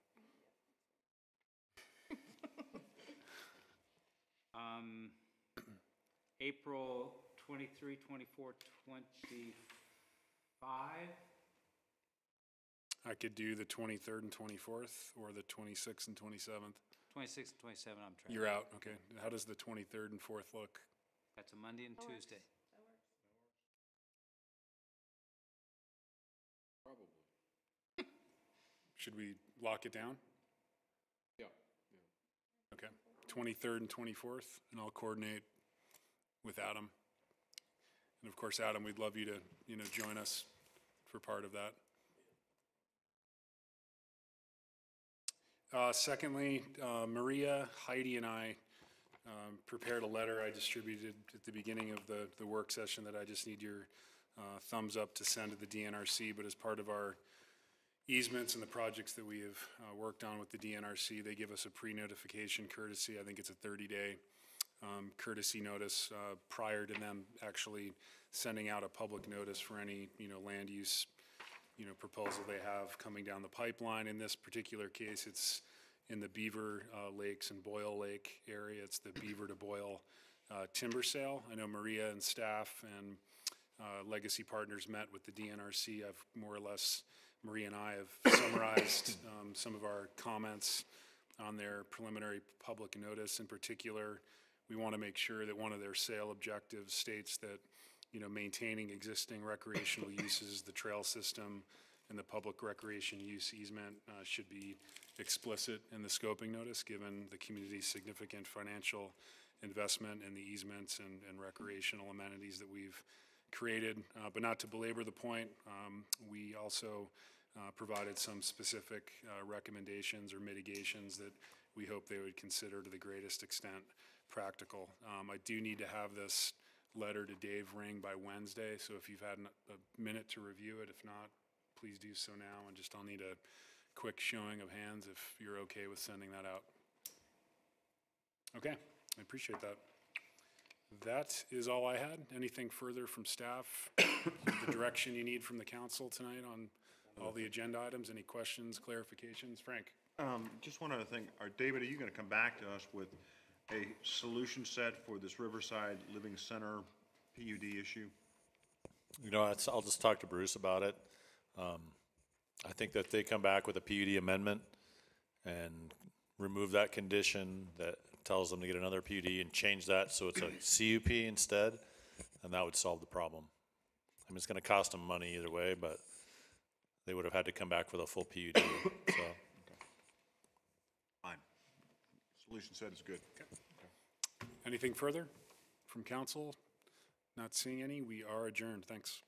April 23, 24, 25. I could do the 23rd and 24th, or the 26th and 27th. 26 and 27, I'm trying. You're out, okay. How does the 23rd and 4th look? That's a Monday and Tuesday. Probably. Should we lock it down? Yeah. Okay. 23rd and 24th, and I'll coordinate with Adam. And of course, Adam, we'd love you to, join us for part of that. Secondly, Maria, Heidi, and I prepared a letter I distributed at the beginning of the work session that I just need your thumbs up to send to the DNRC. But as part of our easements and the projects that we have worked on with the DNRC, they give us a pre-notification courtesy. I think it's a 30-day courtesy notice prior to them actually sending out a public notice for any, land use, proposal they have coming down the pipeline. In this particular case, it's in the Beaver Lakes and Boyle Lake area. It's the Beaver to Boyle timber sale. I know Maria and staff and Legacy Partners met with the DNRC. I've more or less, Maria and I have summarized some of our comments on their preliminary public notice. In particular, we want to make sure that one of their sale objectives states that, maintaining existing recreational uses, the trail system, and the public recreation use easement should be explicit in the scoping notice, given the community's significant financial investment in the easements and recreational amenities that we've created. But not to belabor the point, we also provided some specific recommendations or mitigations that we hope they would consider to the greatest extent practical. I do need to have this letter to Dave Ring by Wednesday, so if you've had a minute to review it, if not, please do so now, and I'll need a quick showing of hands if you're okay with sending that out. Okay, I appreciate that. That is all I had. Anything further from staff? The direction you need from the council tonight on all the agenda items? Any questions, clarifications? Frank? Just one other thing. David, are you going to come back to us with a solution set for this Riverside Living Center PUD issue? I'll just talk to Bruce about it. I think that they come back with a PUD amendment and remove that condition that tells them to get another PUD and change that so it's a CUP instead, and that would solve the problem. I mean, it's going to cost them money either way, but they would have had to come back with a full PUD. So. Fine. Solution set is good. Okay. Anything further from council? Not seeing any. We are adjourned. Thanks.